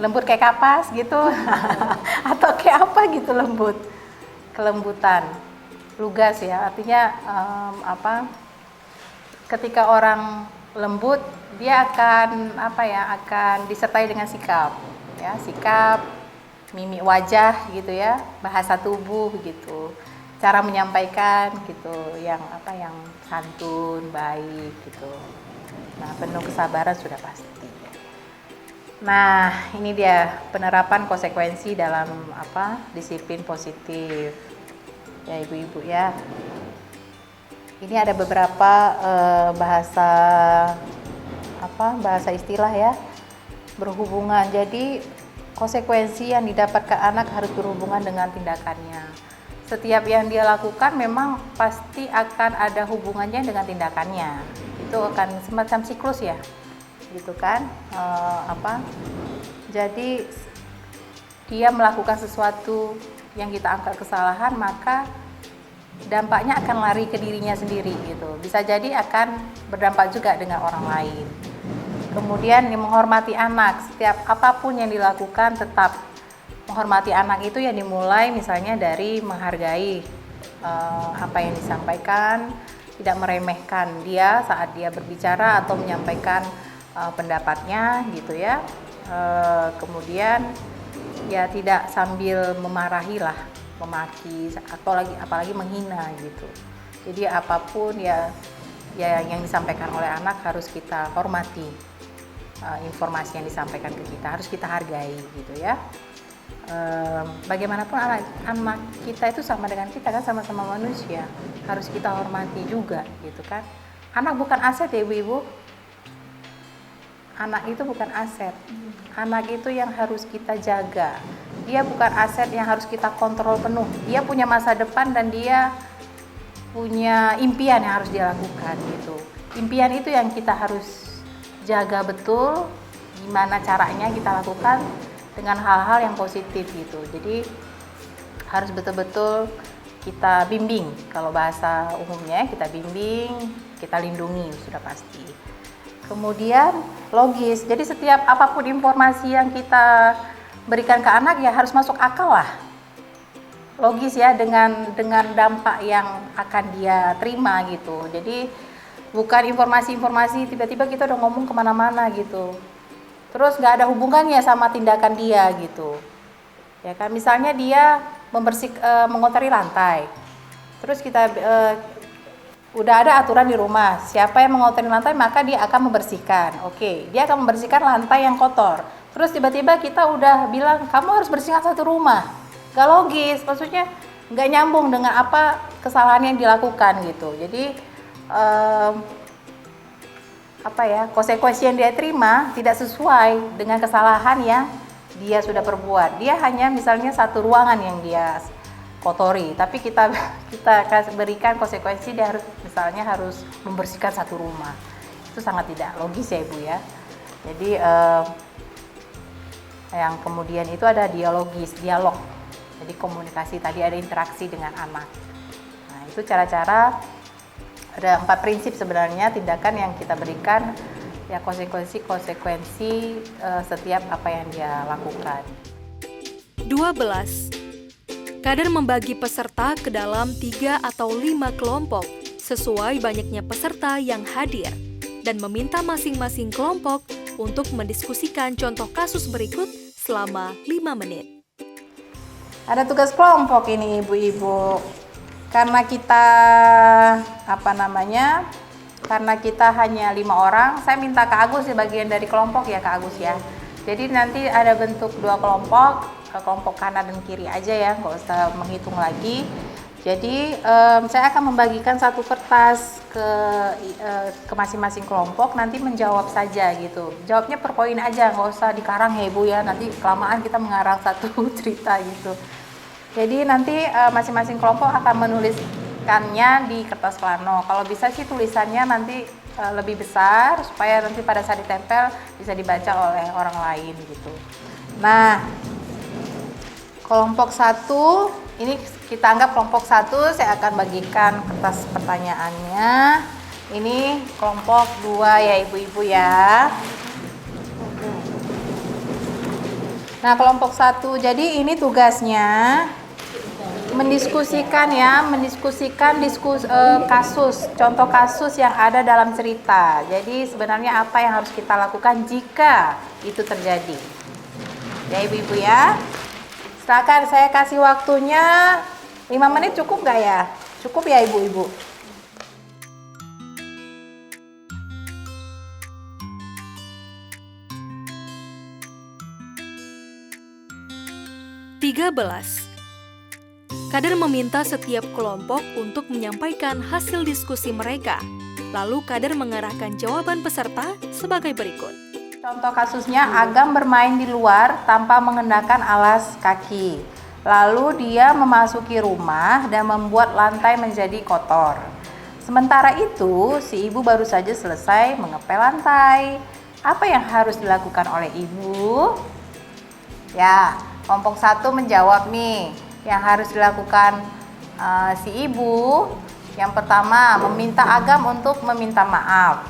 Speaker 2: Lembut kayak kapas gitu, atau kayak apa gitu lembut? Kelembutan. Lugas ya, artinya ketika orang lembut dia akan akan disertai dengan sikap ya, sikap, mimik wajah gitu ya, bahasa tubuh gitu, cara menyampaikan gitu, yang santun, baik gitu. Nah, penuh kesabaran sudah pasti. Nah, ini dia penerapan konsekuensi dalam disiplin positif. Ya ibu-ibu ya. Ini ada beberapa bahasa istilah ya berhubungan. Jadi konsekuensi yang didapatkan anak harus berhubungan dengan tindakannya. Setiap yang dia lakukan memang pasti akan ada hubungannya dengan tindakannya. Itu akan semacam siklus ya, gitu kan? Jadi dia melakukan sesuatu yang kita anggap kesalahan, maka dampaknya akan lari ke dirinya sendiri gitu. Bisa jadi akan berdampak juga dengan orang lain. Kemudian menghormati anak, setiap apapun yang dilakukan tetap menghormati anak itu yang dimulai misalnya dari menghargai apa yang disampaikan, tidak meremehkan dia saat dia berbicara atau menyampaikan pendapatnya gitu ya. Kemudian ya tidak sambil memarahi lah, memaki atau apalagi menghina gitu. Jadi apapun ya yang disampaikan oleh anak harus kita hormati. Informasi yang disampaikan ke kita harus kita hargai gitu ya. Bagaimanapun anak kita itu sama dengan kita kan, sama-sama manusia, harus kita hormati juga gitu kan. Anak bukan aset ya ibu-ibu. Anak itu bukan aset. Anak itu yang harus kita jaga. Dia bukan aset yang harus kita kontrol penuh. Dia punya masa depan dan dia punya impian yang harus dia lakukan gitu. Impian itu yang kita harus jaga betul, gimana caranya kita lakukan dengan hal-hal yang positif gitu. Jadi harus betul-betul kita bimbing, kalau bahasa umumnya kita bimbing, kita lindungi sudah pasti. Kemudian logis, jadi setiap apapun informasi yang kita berikan ke anak ya harus masuk akal lah. Logis ya, dengan dampak yang akan dia terima gitu. Jadi bukan informasi-informasi tiba-tiba kita udah ngomong kemana-mana gitu, terus nggak ada hubungannya sama tindakan dia gitu ya kan. Misalnya dia mengotori lantai, terus kita udah ada aturan di rumah, siapa yang mengotori lantai maka dia akan membersihkan. Oke, dia akan membersihkan lantai yang kotor, terus tiba-tiba kita udah bilang kamu harus bersihkan satu rumah. Gak logis, maksudnya nggak nyambung dengan apa kesalahan yang dilakukan gitu. Jadi konsekuensi yang dia terima tidak sesuai dengan kesalahan yang dia sudah perbuat. Dia hanya misalnya satu ruangan yang dia kotori, tapi kita berikan konsekuensi dia harus membersihkan satu rumah. Itu sangat tidak logis ya ibu ya. Jadi yang kemudian itu ada dialog. Jadi komunikasi tadi, ada interaksi dengan anak. Nah itu cara-cara. Ada 4 prinsip sebenarnya tindakan yang kita berikan, ya konsekuensi setiap apa yang dia lakukan.
Speaker 1: 12. Kader membagi peserta ke dalam 3 atau 5 kelompok sesuai banyaknya peserta yang hadir dan meminta masing-masing kelompok untuk mendiskusikan contoh kasus berikut selama 5 menit.
Speaker 2: Ada tugas kelompok ini ibu-ibu. Karena kita hanya 5 orang, saya minta Kak Agus bagian dari kelompok ya Kak Agus ya. Jadi nanti ada bentuk 2 kelompok kanan dan kiri aja ya, nggak usah menghitung lagi. Jadi saya akan membagikan satu kertas ke masing-masing kelompok, nanti menjawab saja gitu. Jawabnya per poin aja, nggak usah dikarang ya ibu ya, nanti kelamaan kita mengarang satu cerita gitu. Jadi nanti masing-masing kelompok akan menuliskannya di kertas plano. Kalau bisa sih tulisannya nanti lebih besar supaya nanti pada saat ditempel bisa dibaca oleh orang lain gitu. Nah, kelompok 1 ini kita anggap kelompok 1, saya akan bagikan kertas pertanyaannya. Ini kelompok 2 ya ibu-ibu ya. Nah, kelompok 1, jadi ini tugasnya mendiskusikan kasus, contoh kasus yang ada dalam cerita. Jadi sebenarnya apa yang harus kita lakukan jika itu terjadi. Ya ibu-ibu ya. Silakan, saya kasih waktunya 5 menit, cukup nggak ya? Cukup ya ibu-ibu?
Speaker 1: 13. Kader meminta setiap kelompok untuk menyampaikan hasil diskusi mereka. Lalu kader mengarahkan jawaban peserta sebagai berikut.
Speaker 2: Contoh kasusnya, Agam bermain di luar tanpa mengenakan alas kaki. Lalu dia memasuki rumah dan membuat lantai menjadi kotor. Sementara itu, si ibu baru saja selesai mengepel lantai. Apa yang harus dilakukan oleh ibu? Ya, kelompok 1 menjawab nih. Yang harus dilakukan si ibu, yang pertama meminta Agam untuk meminta maaf.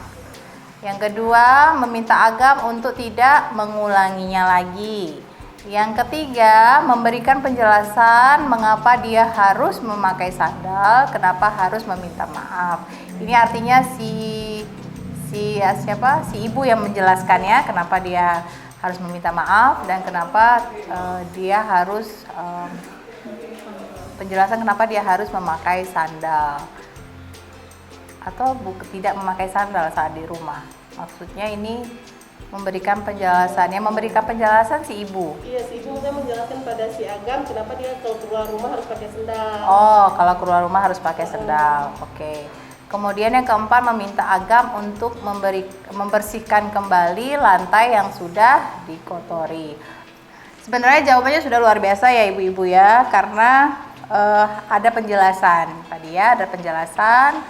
Speaker 2: Yang kedua, meminta Agam untuk tidak mengulanginya lagi. Yang ketiga, memberikan penjelasan mengapa dia harus memakai sandal, kenapa harus meminta maaf. Ini artinya si ibu yang menjelaskan ya, kenapa dia harus meminta maaf dan kenapa dia harus penjelasan kenapa dia harus memakai sandal atau tidak memakai sandal saat di rumah. Maksudnya ini memberikan penjelasan. Yang memberikan penjelasan si ibu.
Speaker 4: Iya, si ibu saya menjelaskan pada si Agam kenapa dia kalau keluar rumah harus pakai sendal.
Speaker 2: Oh, kalau keluar rumah harus pakai sendal. Oke. Kemudian yang keempat, meminta Agam untuk membersihkan kembali lantai yang sudah dikotori. Sebenarnya jawabannya sudah luar biasa ya ibu-ibu ya, karena ada penjelasan tadi ya, ada penjelasan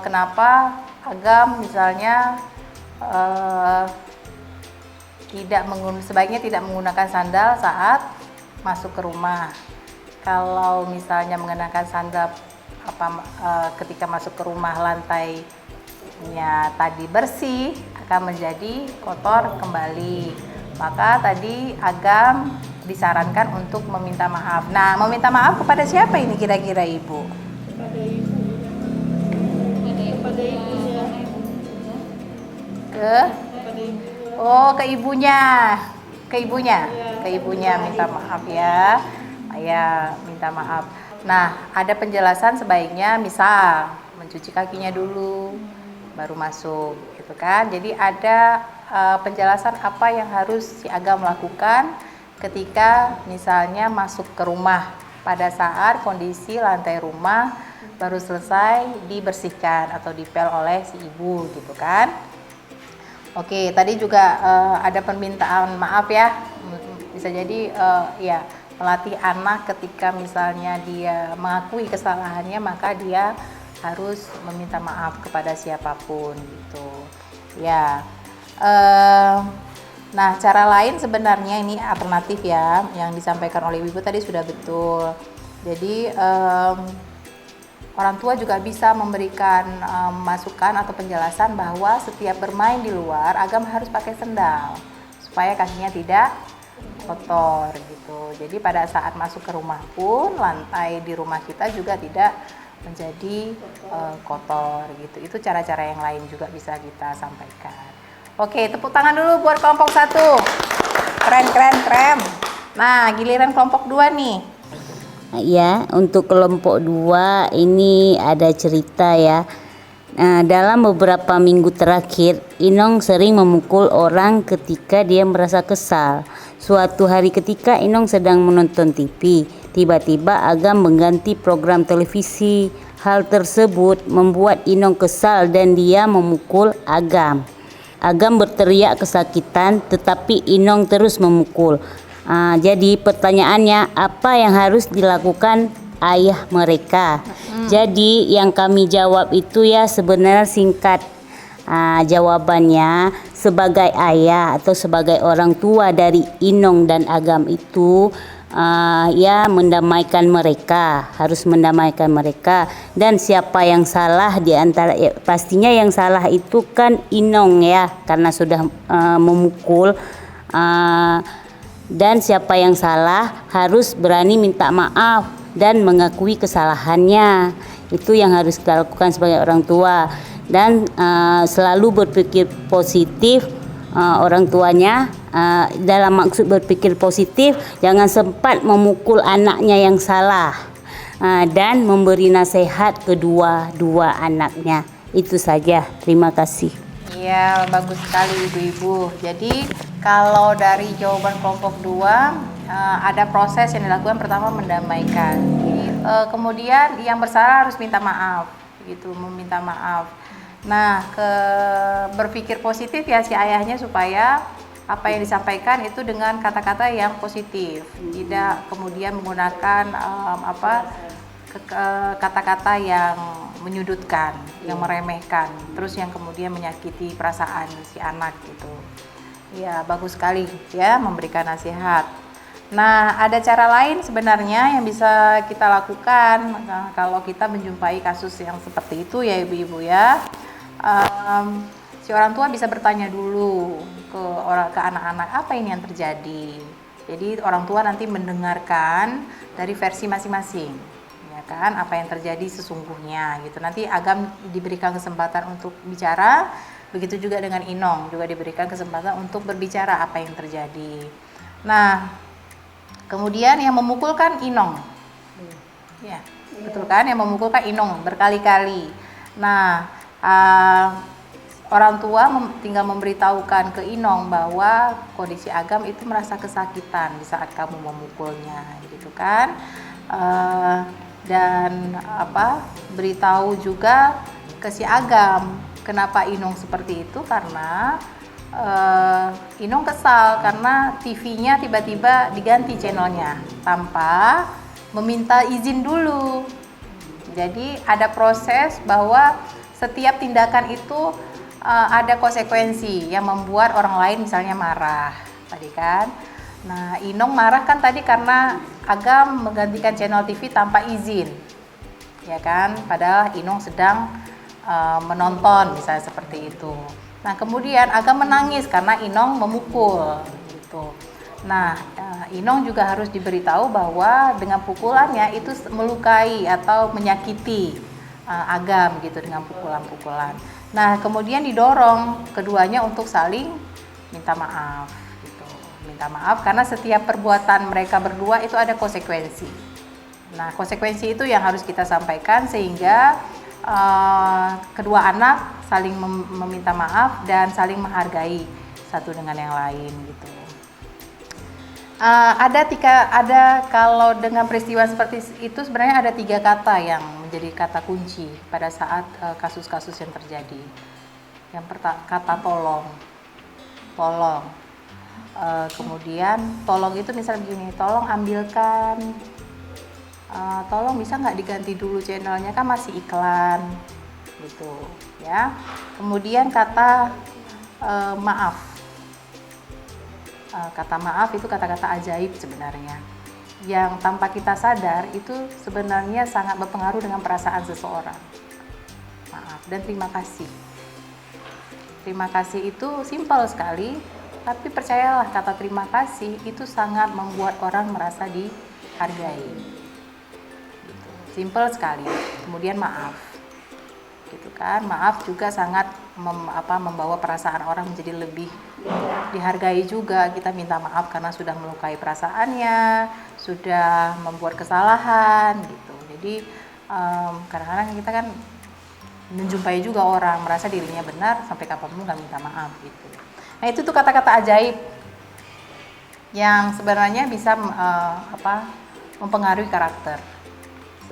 Speaker 2: kenapa Agam misalnya sebaiknya tidak menggunakan sandal saat masuk ke rumah. Kalau misalnya mengenakan sandal ketika masuk ke rumah lantainya tadi bersih akan menjadi kotor kembali. Maka tadi Agam disarankan untuk meminta maaf. Nah, meminta maaf kepada siapa ini kira-kira ibu?
Speaker 4: Pada ibu. Pada ibunya.
Speaker 2: Ke ibunya. Ke ibunya minta maaf ya. Ayah minta maaf. Nah, ada penjelasan sebaiknya misal mencuci kakinya dulu baru masuk gitu kan. Jadi ada penjelasan apa yang harus si Agam lakukan ketika misalnya masuk ke rumah pada saat kondisi lantai rumah baru selesai dibersihkan atau dipel oleh si ibu gitu kan. Oke, tadi juga ada permintaan maaf ya. Bisa jadi ya melatih anak ketika misalnya dia mengakui kesalahannya maka dia harus meminta maaf kepada siapapun gitu. Ya. Nah, cara lain sebenarnya ini alternatif ya, yang disampaikan oleh ibu tadi sudah betul. Jadi orang tua juga bisa memberikan masukan atau penjelasan bahwa setiap bermain di luar Agam harus pakai sendal supaya kakinya tidak kotor gitu. Jadi pada saat masuk ke rumah pun lantai di rumah kita juga tidak menjadi kotor gitu. Itu cara-cara yang lain juga bisa kita sampaikan. Oke, tepuk tangan dulu buat kelompok 1. Keren. Nah, giliran kelompok 2 nih.
Speaker 5: Ya, untuk kelompok 2 ini ada cerita ya. Dalam beberapa minggu terakhir, Inong sering memukul orang ketika dia merasa kesal. Suatu hari ketika Inong sedang menonton TV, tiba-tiba Agam mengganti program televisi. Hal tersebut membuat Inong kesal dan dia memukul Agam. Agam berteriak kesakitan, tetapi Inong terus memukul. Jadi pertanyaannya, apa yang harus dilakukan ayah mereka? Jadi yang kami jawab itu ya sebenarnya singkat. Jawabannya, sebagai ayah atau sebagai orang tua dari Inong dan Agam itu ya mendamaikan mereka, harus mendamaikan mereka. Dan siapa yang salah di antara pastinya yang salah itu kan Inong ya, karena sudah memukul. Dan siapa yang salah harus berani minta maaf dan mengakui kesalahannya. Itu yang harus kita lakukan sebagai orang tua. Dan selalu berpikir positif orang tuanya, dalam maksud berpikir positif jangan sempat memukul anaknya yang salah, dan memberi nasihat kedua-dua anaknya. Itu saja, terima kasih.
Speaker 2: Iya, bagus sekali ibu-ibu. Jadi kalau dari jawaban kelompok 2 ada proses yang dilakukan, pertama mendamaikan. Kemudian yang bersalah harus minta maaf, gitu, meminta maaf. Nah, berpikir positif ya si ayahnya supaya apa yang disampaikan itu dengan kata-kata yang positif, tidak kemudian menggunakan kata-kata yang menyudutkan, yang meremehkan, terus yang kemudian menyakiti perasaan si anak gitu. Ya, bagus sekali ya memberikan nasihat. Nah, ada cara lain sebenarnya yang bisa kita lakukan kalau kita menjumpai kasus yang seperti itu ya ibu-ibu ya. Si orang tua bisa bertanya dulu ke anak-anak apa ini yang terjadi. Jadi orang tua nanti mendengarkan dari versi masing-masing, ya kan, apa yang terjadi sesungguhnya gitu. Nanti Agam diberikan kesempatan untuk bicara, begitu juga dengan Inong juga diberikan kesempatan untuk berbicara apa yang terjadi. Nah, kemudian yang memukulkan Inong, ya betul kan, yang memukulkan Inong berkali-kali. Nah, orang tua tinggal memberitahukan ke Inong bahwa kondisi Agam itu merasa kesakitan di saat kamu memukulnya, gitu kan. Dan beritahu juga ke si Agam kenapa Inong seperti itu, karena Inong kesal karena TV-nya tiba-tiba diganti channelnya tanpa meminta izin dulu. Jadi ada proses bahwa setiap tindakan itu ada konsekuensi yang membuat orang lain misalnya marah tadi kan. Nah, Inong marah kan tadi karena Agam menggantikan channel TV tanpa izin, ya kan, padahal Inong sedang menonton misalnya seperti itu. Nah, kemudian Agam menangis karena Inong memukul gitu. Nah, Inong juga harus diberitahu bahwa dengan pukulannya itu melukai atau menyakiti Agam gitu dengan pukulan-pukulan. Nah, kemudian didorong keduanya untuk saling minta maaf gitu. Minta maaf karena setiap perbuatan mereka berdua itu ada konsekuensi. Nah, konsekuensi itu yang harus kita sampaikan sehingga kedua anak saling meminta maaf dan saling menghargai satu dengan yang lain gitu. Ada kalau dengan peristiwa seperti itu sebenarnya ada 3 kata yang menjadi kata kunci pada saat kasus-kasus yang terjadi. Yang pertama kata tolong. Kemudian tolong itu misalnya begini, tolong ambilkan, tolong bisa nggak diganti dulu channelnya kan masih iklan gitu ya. Kemudian kata maaf. Kata maaf itu kata-kata ajaib sebenarnya, yang tanpa kita sadar itu sebenarnya sangat berpengaruh dengan perasaan seseorang. Maaf dan terima kasih. Terima kasih itu simpel sekali, tapi percayalah kata terima kasih itu sangat membuat orang merasa dihargai. Gitu. Simpel sekali. Kemudian maaf, gitu kan? Maaf juga sangat membawa perasaan orang menjadi lebih dihargai juga. Kita minta maaf karena sudah melukai perasaannya, sudah membuat kesalahan gitu. Jadi kadang-kadang kita kan menjumpai juga orang merasa dirinya benar sampai kapanpun nggak minta maaf gitu. Nah, itu tuh kata-kata ajaib yang sebenarnya bisa mempengaruhi karakter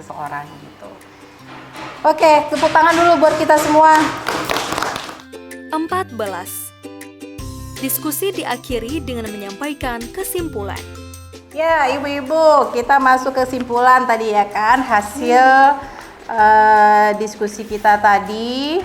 Speaker 2: seseorang gitu. Oke, tepuk tangan dulu buat kita semua.
Speaker 1: 14. Diskusi diakhiri dengan menyampaikan kesimpulan.
Speaker 2: Ya, ibu-ibu, kita masuk kesimpulan tadi ya kan, hasil diskusi kita tadi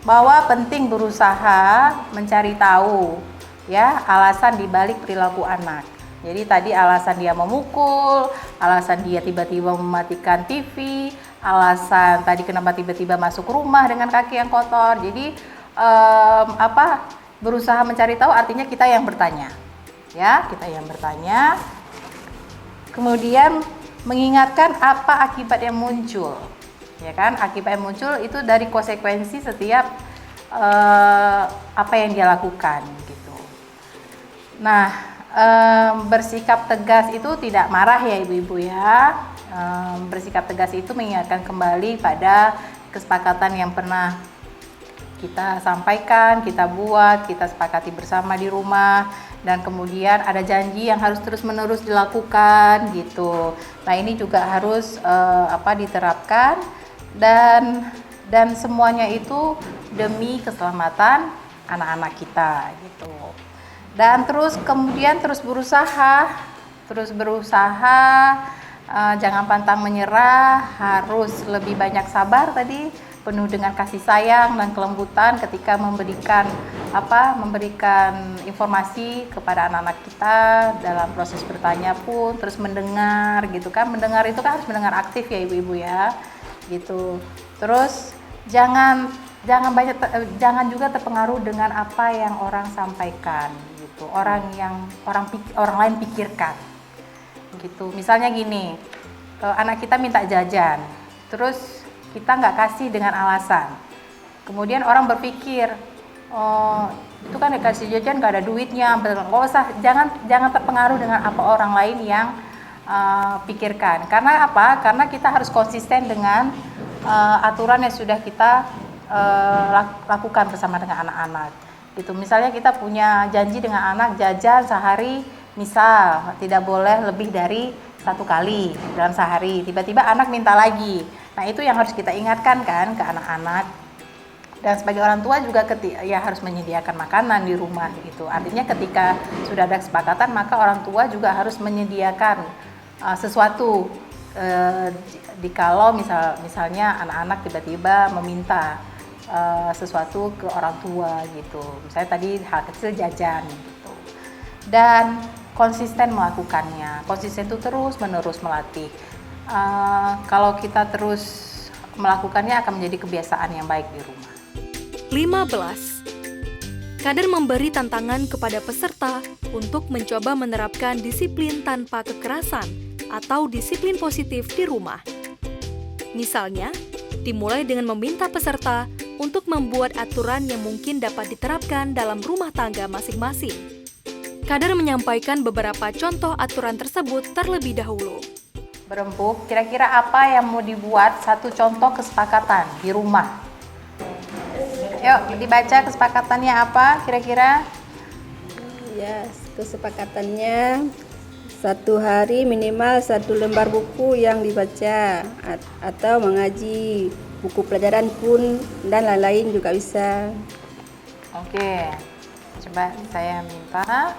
Speaker 2: bahwa penting berusaha mencari tahu ya alasan dibalik perilaku anak. Jadi tadi alasan dia memukul, alasan dia tiba-tiba mematikan TV, alasan tadi kenapa tiba-tiba masuk rumah dengan kaki yang kotor. Jadi berusaha mencari tahu artinya kita yang bertanya. Ya, kita yang bertanya. Kemudian mengingatkan apa akibat yang muncul. Ya kan? Akibat yang muncul itu dari konsekuensi setiap apa yang dia lakukan gitu. Nah, bersikap tegas itu tidak marah ya ibu-ibu ya. Bersikap tegas itu mengingatkan kembali pada kesepakatan yang pernah kita sampaikan, kita buat, kita sepakati bersama di rumah, dan kemudian ada janji yang harus terus-menerus dilakukan gitu. Nah, ini juga harus diterapkan dan semuanya itu demi keselamatan anak-anak kita gitu. Dan kemudian terus berusaha, jangan pantang menyerah, harus lebih banyak sabar tadi, penuh dengan kasih sayang dan kelembutan ketika memberikan informasi kepada anak-anak kita dalam proses bertanya pun, terus mendengar gitu kan. Mendengar itu kan harus mendengar aktif ya ibu-ibu ya gitu. Terus jangan juga terpengaruh dengan apa yang orang sampaikan gitu, orang lain pikirkan gitu. Misalnya gini, anak kita minta jajan, terus kita nggak kasih dengan alasan, kemudian orang berpikir, oh itu kan dikasih jajan nggak ada duitnya, nggak usah, jangan terpengaruh dengan apa orang lain yang pikirkan. Karena apa? Karena kita harus konsisten dengan aturan yang sudah kita lakukan bersama dengan anak-anak. Gitu. Misalnya kita punya janji dengan anak jajan sehari, misal tidak boleh lebih dari 1 kali dalam sehari. Tiba-tiba anak minta lagi. Nah, itu yang harus kita ingatkan kan ke anak-anak. Dan sebagai orang tua juga harus menyediakan makanan di rumah gitu. Artinya ketika sudah ada kesepakatan, maka orang tua juga harus menyediakan sesuatu. Kalau misalnya anak-anak tiba-tiba meminta sesuatu ke orang tua gitu. Misalnya tadi hal kecil jajan gitu. Dan konsisten melakukannya. Konsisten itu terus-menerus melatih. Kalau kita terus melakukannya akan menjadi kebiasaan yang baik di rumah.
Speaker 1: 15. Kader memberi tantangan kepada peserta untuk mencoba menerapkan disiplin tanpa kekerasan atau disiplin positif di rumah. Misalnya, dimulai dengan meminta peserta untuk membuat aturan yang mungkin dapat diterapkan dalam rumah tangga masing-masing. Kader menyampaikan beberapa contoh aturan tersebut terlebih dahulu.
Speaker 2: Berembuk, kira-kira apa yang mau dibuat satu contoh kesepakatan di rumah? Yuk, dibaca kesepakatannya apa kira-kira?
Speaker 7: Ya, kesepakatannya 1 hari minimal 1 lembar buku yang dibaca atau mengaji, buku pelajaran pun dan lain-lain juga bisa.
Speaker 2: Oke, coba saya minta.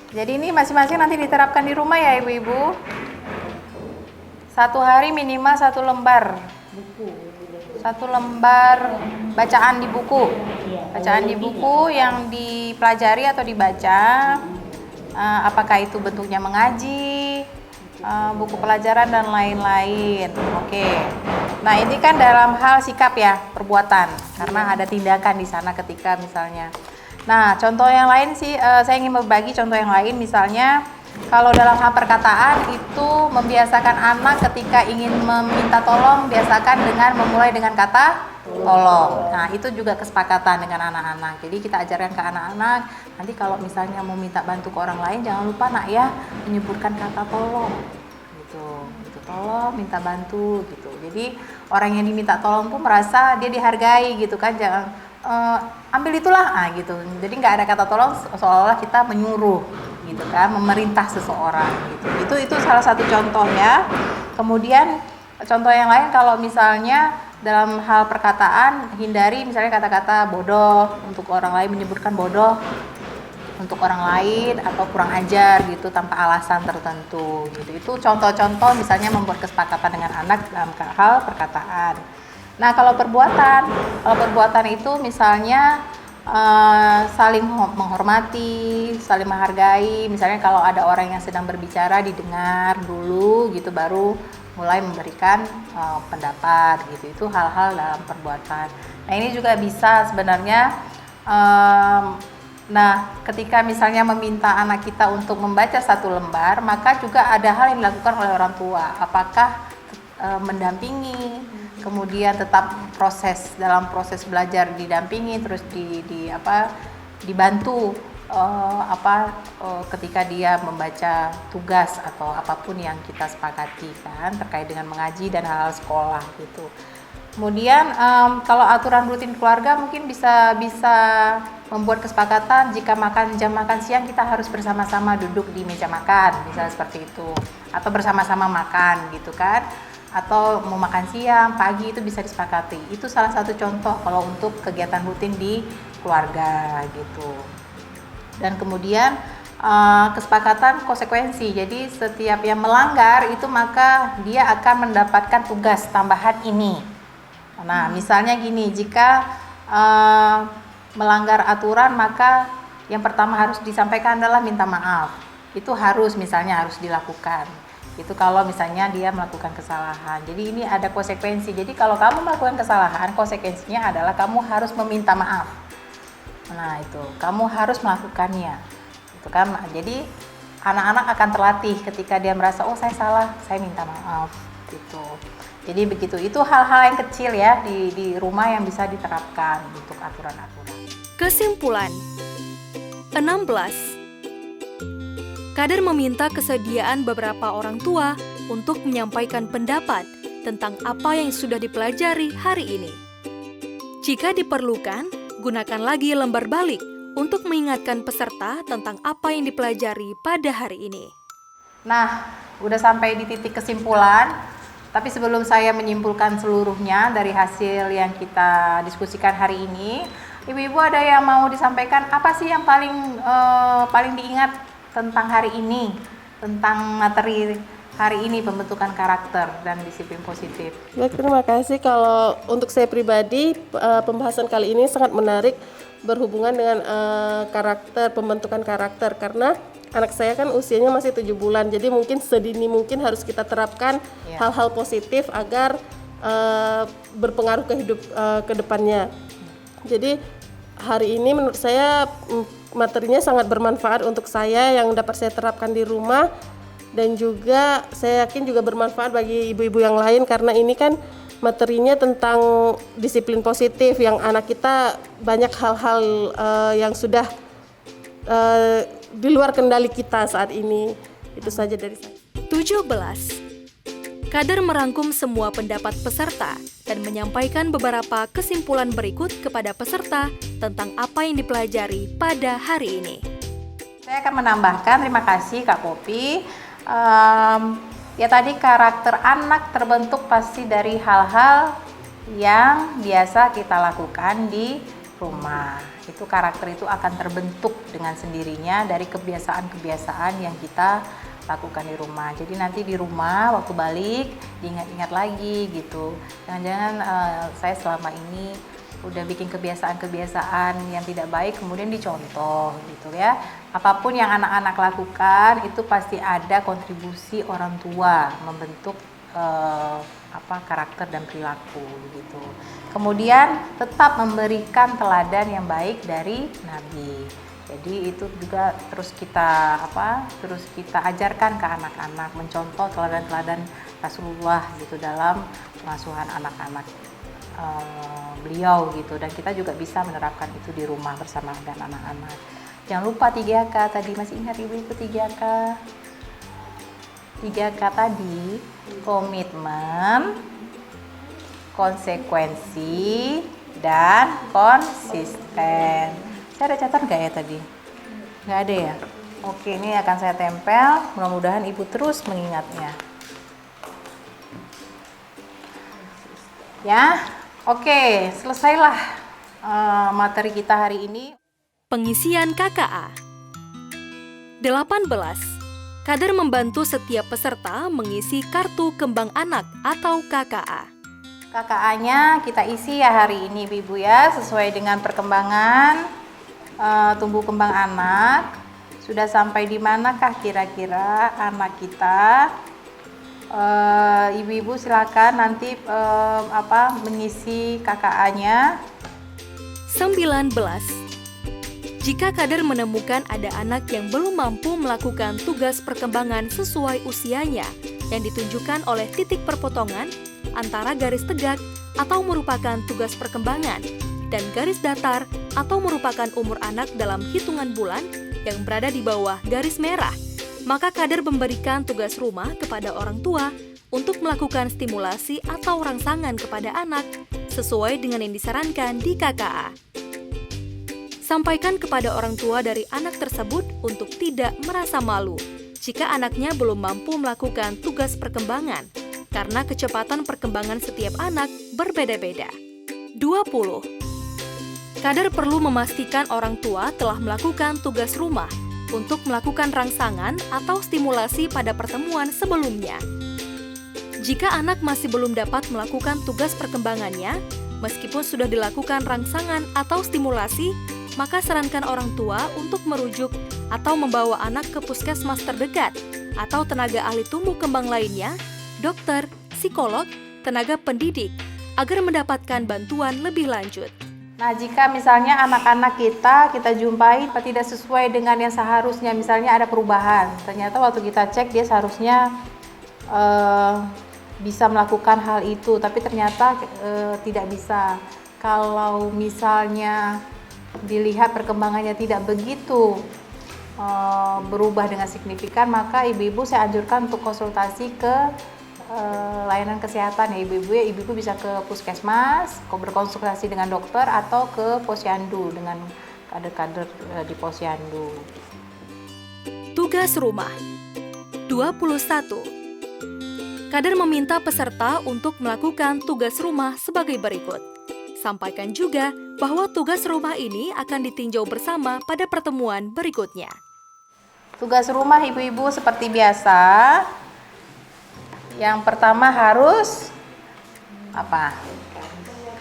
Speaker 2: Jadi ini masing-masing nanti diterapkan di rumah ya ibu-ibu. 1 hari minimal 1 lembar buku. 1 lembar bacaan di buku. Bacaan di buku yang dipelajari atau dibaca. Apakah itu bentuknya mengaji, buku pelajaran dan lain-lain. Oke. Nah, ini kan dalam hal sikap ya, perbuatan. Karena ada tindakan di sana ketika misalnya. Nah, contoh yang lain sih, saya ingin berbagi contoh yang lain. Misalnya, kalau dalam hal perkataan itu membiasakan anak ketika ingin meminta tolong, biasakan dengan memulai dengan kata tolong. Nah, itu juga kesepakatan dengan anak-anak. Jadi kita ajarkan ke anak-anak, nanti kalau misalnya mau minta bantu ke orang lain, jangan lupa nak ya, menyebutkan kata tolong. Gitu, tolong, minta bantu gitu. Jadi orang yang diminta tolong pun merasa dia dihargai gitu kan, jangan ambil itulah, gitu. Jadi nggak ada kata tolong seolah-olah kita menyuruh, gitu kan, memerintah seseorang, gitu. Itu salah satu contohnya. Kemudian contoh yang lain kalau misalnya dalam hal perkataan hindari misalnya kata-kata bodoh untuk orang lain, menyebutkan bodoh untuk orang lain atau kurang ajar gitu tanpa alasan tertentu, gitu. Itu contoh-contoh misalnya membuat kesepakatan dengan anak dalam hal perkataan. Nah, kalau perbuatan itu misalnya saling menghormati, saling menghargai. Misalnya kalau ada orang yang sedang berbicara didengar dulu gitu, baru mulai memberikan pendapat gitu. Itu hal-hal dalam perbuatan. Nah, ini juga bisa sebenarnya. Nah, ketika misalnya meminta anak kita untuk membaca 1 lembar, maka juga ada hal yang dilakukan oleh orang tua. Apakah mendampingi, kemudian tetap dalam proses belajar didampingi, terus dibantu ketika dia membaca tugas atau apapun yang kita sepakati kan terkait dengan mengaji dan hal-hal sekolah gitu. Kemudian kalau aturan rutin keluarga mungkin bisa membuat kesepakatan jika jam makan siang kita harus bersama-sama duduk di meja makan, misalnya seperti itu, atau bersama-sama makan gitu kan, atau mau makan siang, pagi itu bisa disepakati. Itu salah satu contoh kalau untuk kegiatan rutin di keluarga gitu. Dan kemudian kesepakatan konsekuensi. Jadi setiap yang melanggar itu maka dia akan mendapatkan tugas tambahan ini. Nah, misalnya gini, jika melanggar aturan maka yang pertama harus disampaikan adalah minta maaf. Itu harus dilakukan. Itu kalau misalnya dia melakukan kesalahan. Jadi ini ada konsekuensi. Jadi kalau kamu melakukan kesalahan, konsekuensinya adalah kamu harus meminta maaf. Nah, itu kamu harus melakukannya. Itu kan. Jadi anak-anak akan terlatih ketika dia merasa, oh saya salah, saya minta maaf gitu. Jadi begitu, itu hal-hal yang kecil ya di rumah yang bisa diterapkan untuk aturan-aturan.
Speaker 1: Kesimpulan 16. Kader meminta kesediaan beberapa orang tua untuk menyampaikan pendapat tentang apa yang sudah dipelajari hari ini. Jika diperlukan, gunakan lagi lembar balik untuk mengingatkan peserta tentang apa yang dipelajari pada hari ini.
Speaker 2: Nah, udah sampai di titik kesimpulan. Tapi sebelum saya menyimpulkan seluruhnya dari hasil yang kita diskusikan hari ini, ibu-ibu ada yang mau disampaikan apa sih yang paling diingat tentang hari ini, tentang materi hari ini, pembentukan karakter dan disiplin positif?
Speaker 4: Baik, terima kasih. Kalau untuk saya pribadi, pembahasan kali ini sangat menarik berhubungan dengan pembentukan karakter, karena anak saya kan usianya masih 7 bulan, jadi mungkin sedini mungkin harus kita terapkan hal-hal positif agar berpengaruh ke hidup ke depannya. Jadi hari ini menurut saya materinya sangat bermanfaat untuk saya yang dapat saya terapkan di rumah, dan juga saya yakin juga bermanfaat bagi ibu-ibu yang lain, karena ini kan materinya tentang disiplin positif yang anak kita banyak hal-hal yang sudah di luar kendali kita saat ini. Itu saja dari saya.
Speaker 1: 17. Kader merangkum semua pendapat peserta dan menyampaikan beberapa kesimpulan berikut kepada peserta tentang apa yang dipelajari pada hari ini.
Speaker 2: Saya akan menambahkan, terima kasih Kak Popi. Ya tadi karakter anak terbentuk pasti dari hal-hal yang biasa kita lakukan di rumah. Itu karakter itu akan terbentuk dengan sendirinya dari kebiasaan-kebiasaan yang kita lakukan di rumah. Jadi nanti di rumah waktu balik diingat-ingat lagi gitu. Jangan-jangan saya selama ini udah bikin kebiasaan-kebiasaan yang tidak baik, kemudian dicontoh gitu ya. Apapun yang anak-anak lakukan itu pasti ada kontribusi orang tua membentuk karakter dan perilaku gitu. Kemudian tetap memberikan teladan yang baik dari Nabi. Jadi itu juga terus kita ajarkan ke anak-anak, mencontoh teladan-teladan Rasulullah gitu dalam pengasuhan anak-anak beliau gitu, dan kita juga bisa menerapkan itu di rumah bersama dengan anak-anak. Jangan lupa 3K tadi, masih ingat ibu-ibu 3K? 3K tadi, komitmen, konsekuensi, dan konsisten. Saya ada catatan nggak ya tadi? Nggak ada ya? Oke, ini akan saya tempel, mudah-mudahan ibu terus mengingatnya. Ya, oke, selesailah materi kita hari ini.
Speaker 1: Pengisian KKA 18. Kader membantu setiap peserta mengisi kartu kembang anak atau KKA.
Speaker 2: KKA-nya kita isi ya hari ini Ibu ya, sesuai dengan perkembangan tumbuh kembang anak. Sudah sampai di manakah kira-kira anak kita? Ibu-ibu silakan nanti mengisi KKA-nya.
Speaker 1: 19. Jika kader menemukan ada anak yang belum mampu melakukan tugas perkembangan sesuai usianya yang ditunjukkan oleh titik perpotongan antara garis tegak atau merupakan tugas perkembangan dan garis datar atau merupakan umur anak dalam hitungan bulan yang berada di bawah garis merah, maka kader memberikan tugas rumah kepada orang tua untuk melakukan stimulasi atau rangsangan kepada anak sesuai dengan yang disarankan di KKA. Sampaikan kepada orang tua dari anak tersebut untuk tidak merasa malu jika anaknya belum mampu melakukan tugas perkembangan, karena kecepatan perkembangan setiap anak berbeda-beda. 20. Kader perlu memastikan orang tua telah melakukan tugas rumah untuk melakukan rangsangan atau stimulasi pada pertemuan sebelumnya. Jika anak masih belum dapat melakukan tugas perkembangannya, meskipun sudah dilakukan rangsangan atau stimulasi, maka sarankan orang tua untuk merujuk atau membawa anak ke puskesmas terdekat atau tenaga ahli tumbuh kembang lainnya, dokter, psikolog, tenaga pendidik, agar mendapatkan bantuan lebih lanjut.
Speaker 2: Nah, jika misalnya anak-anak kita jumpai tidak sesuai dengan yang seharusnya, misalnya ada perubahan, ternyata waktu kita cek dia seharusnya bisa melakukan hal itu, tapi ternyata tidak bisa. Kalau misalnya dilihat perkembangannya tidak begitu berubah dengan signifikan, maka ibu-ibu saya anjurkan untuk konsultasi ke layanan kesehatan ya ibu-ibu ya. Ibu-ibu bisa ke puskesmas, berkonsultasi dengan dokter atau ke posyandu dengan kader-kader di posyandu.
Speaker 1: Tugas rumah 21. Kader meminta peserta untuk melakukan tugas rumah sebagai berikut. Sampaikan juga bahwa tugas rumah ini akan ditinjau bersama pada pertemuan berikutnya.
Speaker 2: Tugas rumah ibu-ibu seperti biasa. Yang pertama harus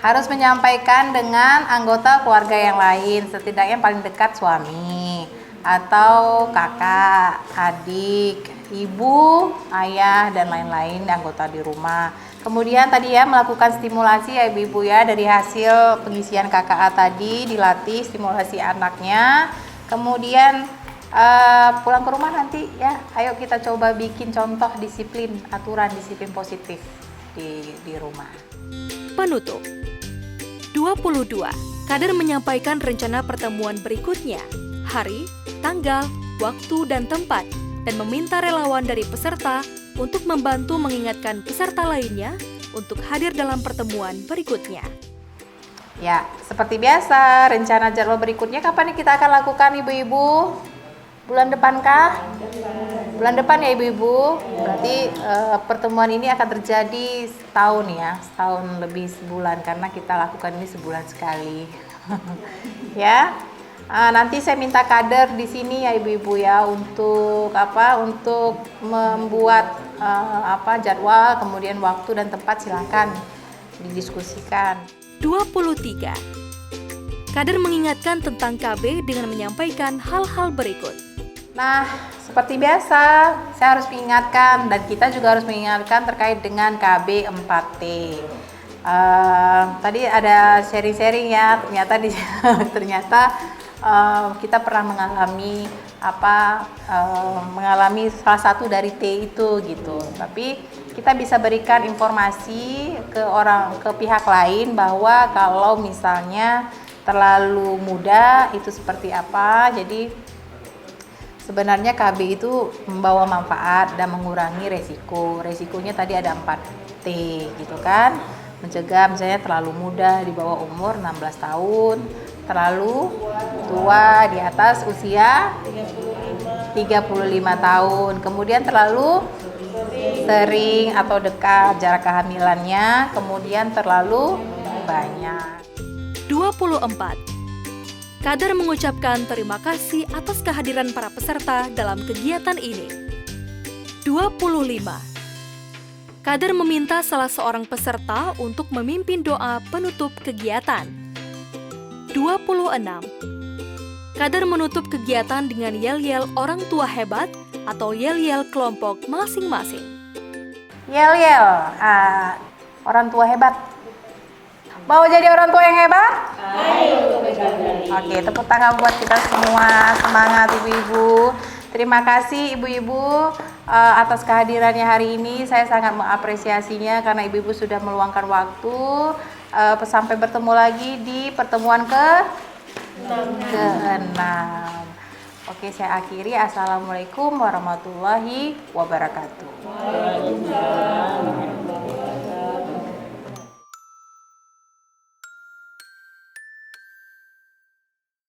Speaker 2: harus menyampaikan dengan anggota keluarga yang lain, setidaknya paling dekat suami atau kakak, adik, ibu, ayah, dan lain-lain anggota di rumah. Kemudian tadi ya melakukan stimulasi ya ibu-ibu ya, dari hasil pengisian KKA tadi dilatih stimulasi anaknya. Kemudian pulang ke rumah nanti ya, ayo kita coba bikin contoh disiplin, aturan disiplin positif di rumah.
Speaker 1: Penutup 22. Kader menyampaikan rencana pertemuan berikutnya, hari, tanggal, waktu, dan tempat, dan meminta relawan dari peserta untuk membantu mengingatkan peserta lainnya untuk hadir dalam pertemuan berikutnya.
Speaker 2: Ya, seperti biasa, rencana jadwal berikutnya kapan nih kita akan lakukan ibu-ibu? Bulan depan kah? Bulan depan ya ibu-ibu. Berarti pertemuan ini akan terjadi setahun ya, setahun lebih sebulan, karena kita lakukan ini sebulan sekali. Ya. Nanti saya minta kader di sini ya ibu-ibu ya untuk untuk membuat jadwal, kemudian waktu dan tempat silakan didiskusikan.
Speaker 1: 23. Kader mengingatkan tentang KB dengan menyampaikan hal-hal berikut.
Speaker 2: Nah, seperti biasa saya harus mengingatkan dan kita juga harus mengingatkan terkait dengan KB 4T. Tadi ada sharing-sharing ya, ternyata kita pernah mengalami salah satu dari T itu gitu. Tapi kita bisa berikan informasi ke pihak lain bahwa kalau misalnya terlalu muda itu seperti apa. Jadi sebenarnya KB itu membawa manfaat dan mengurangi resiko. Resikonya tadi ada 4T gitu kan. Mencegah misalnya terlalu muda di bawah umur 16 tahun, terlalu tua di atas usia 35 tahun, kemudian terlalu sering atau dekat jarak kehamilannya, kemudian terlalu banyak.
Speaker 1: 24. Kader mengucapkan terima kasih atas kehadiran para peserta dalam kegiatan ini. 25. Kader meminta salah seorang peserta untuk memimpin doa penutup kegiatan. 26. Kader menutup kegiatan dengan yel-yel orang tua hebat atau yel-yel kelompok masing-masing.
Speaker 2: Yel-yel, orang tua hebat. Mau jadi orang tua yang hebat? Ayo. Oke, tepuk tangan buat kita semua. Semangat ibu-ibu. Terima kasih ibu-ibu atas kehadirannya hari ini. Saya sangat mengapresiasinya karena ibu-ibu sudah meluangkan waktu. Sampai bertemu lagi di pertemuan ke-6. Oke, saya akhiri. Assalamualaikum warahmatullahi wabarakatuh.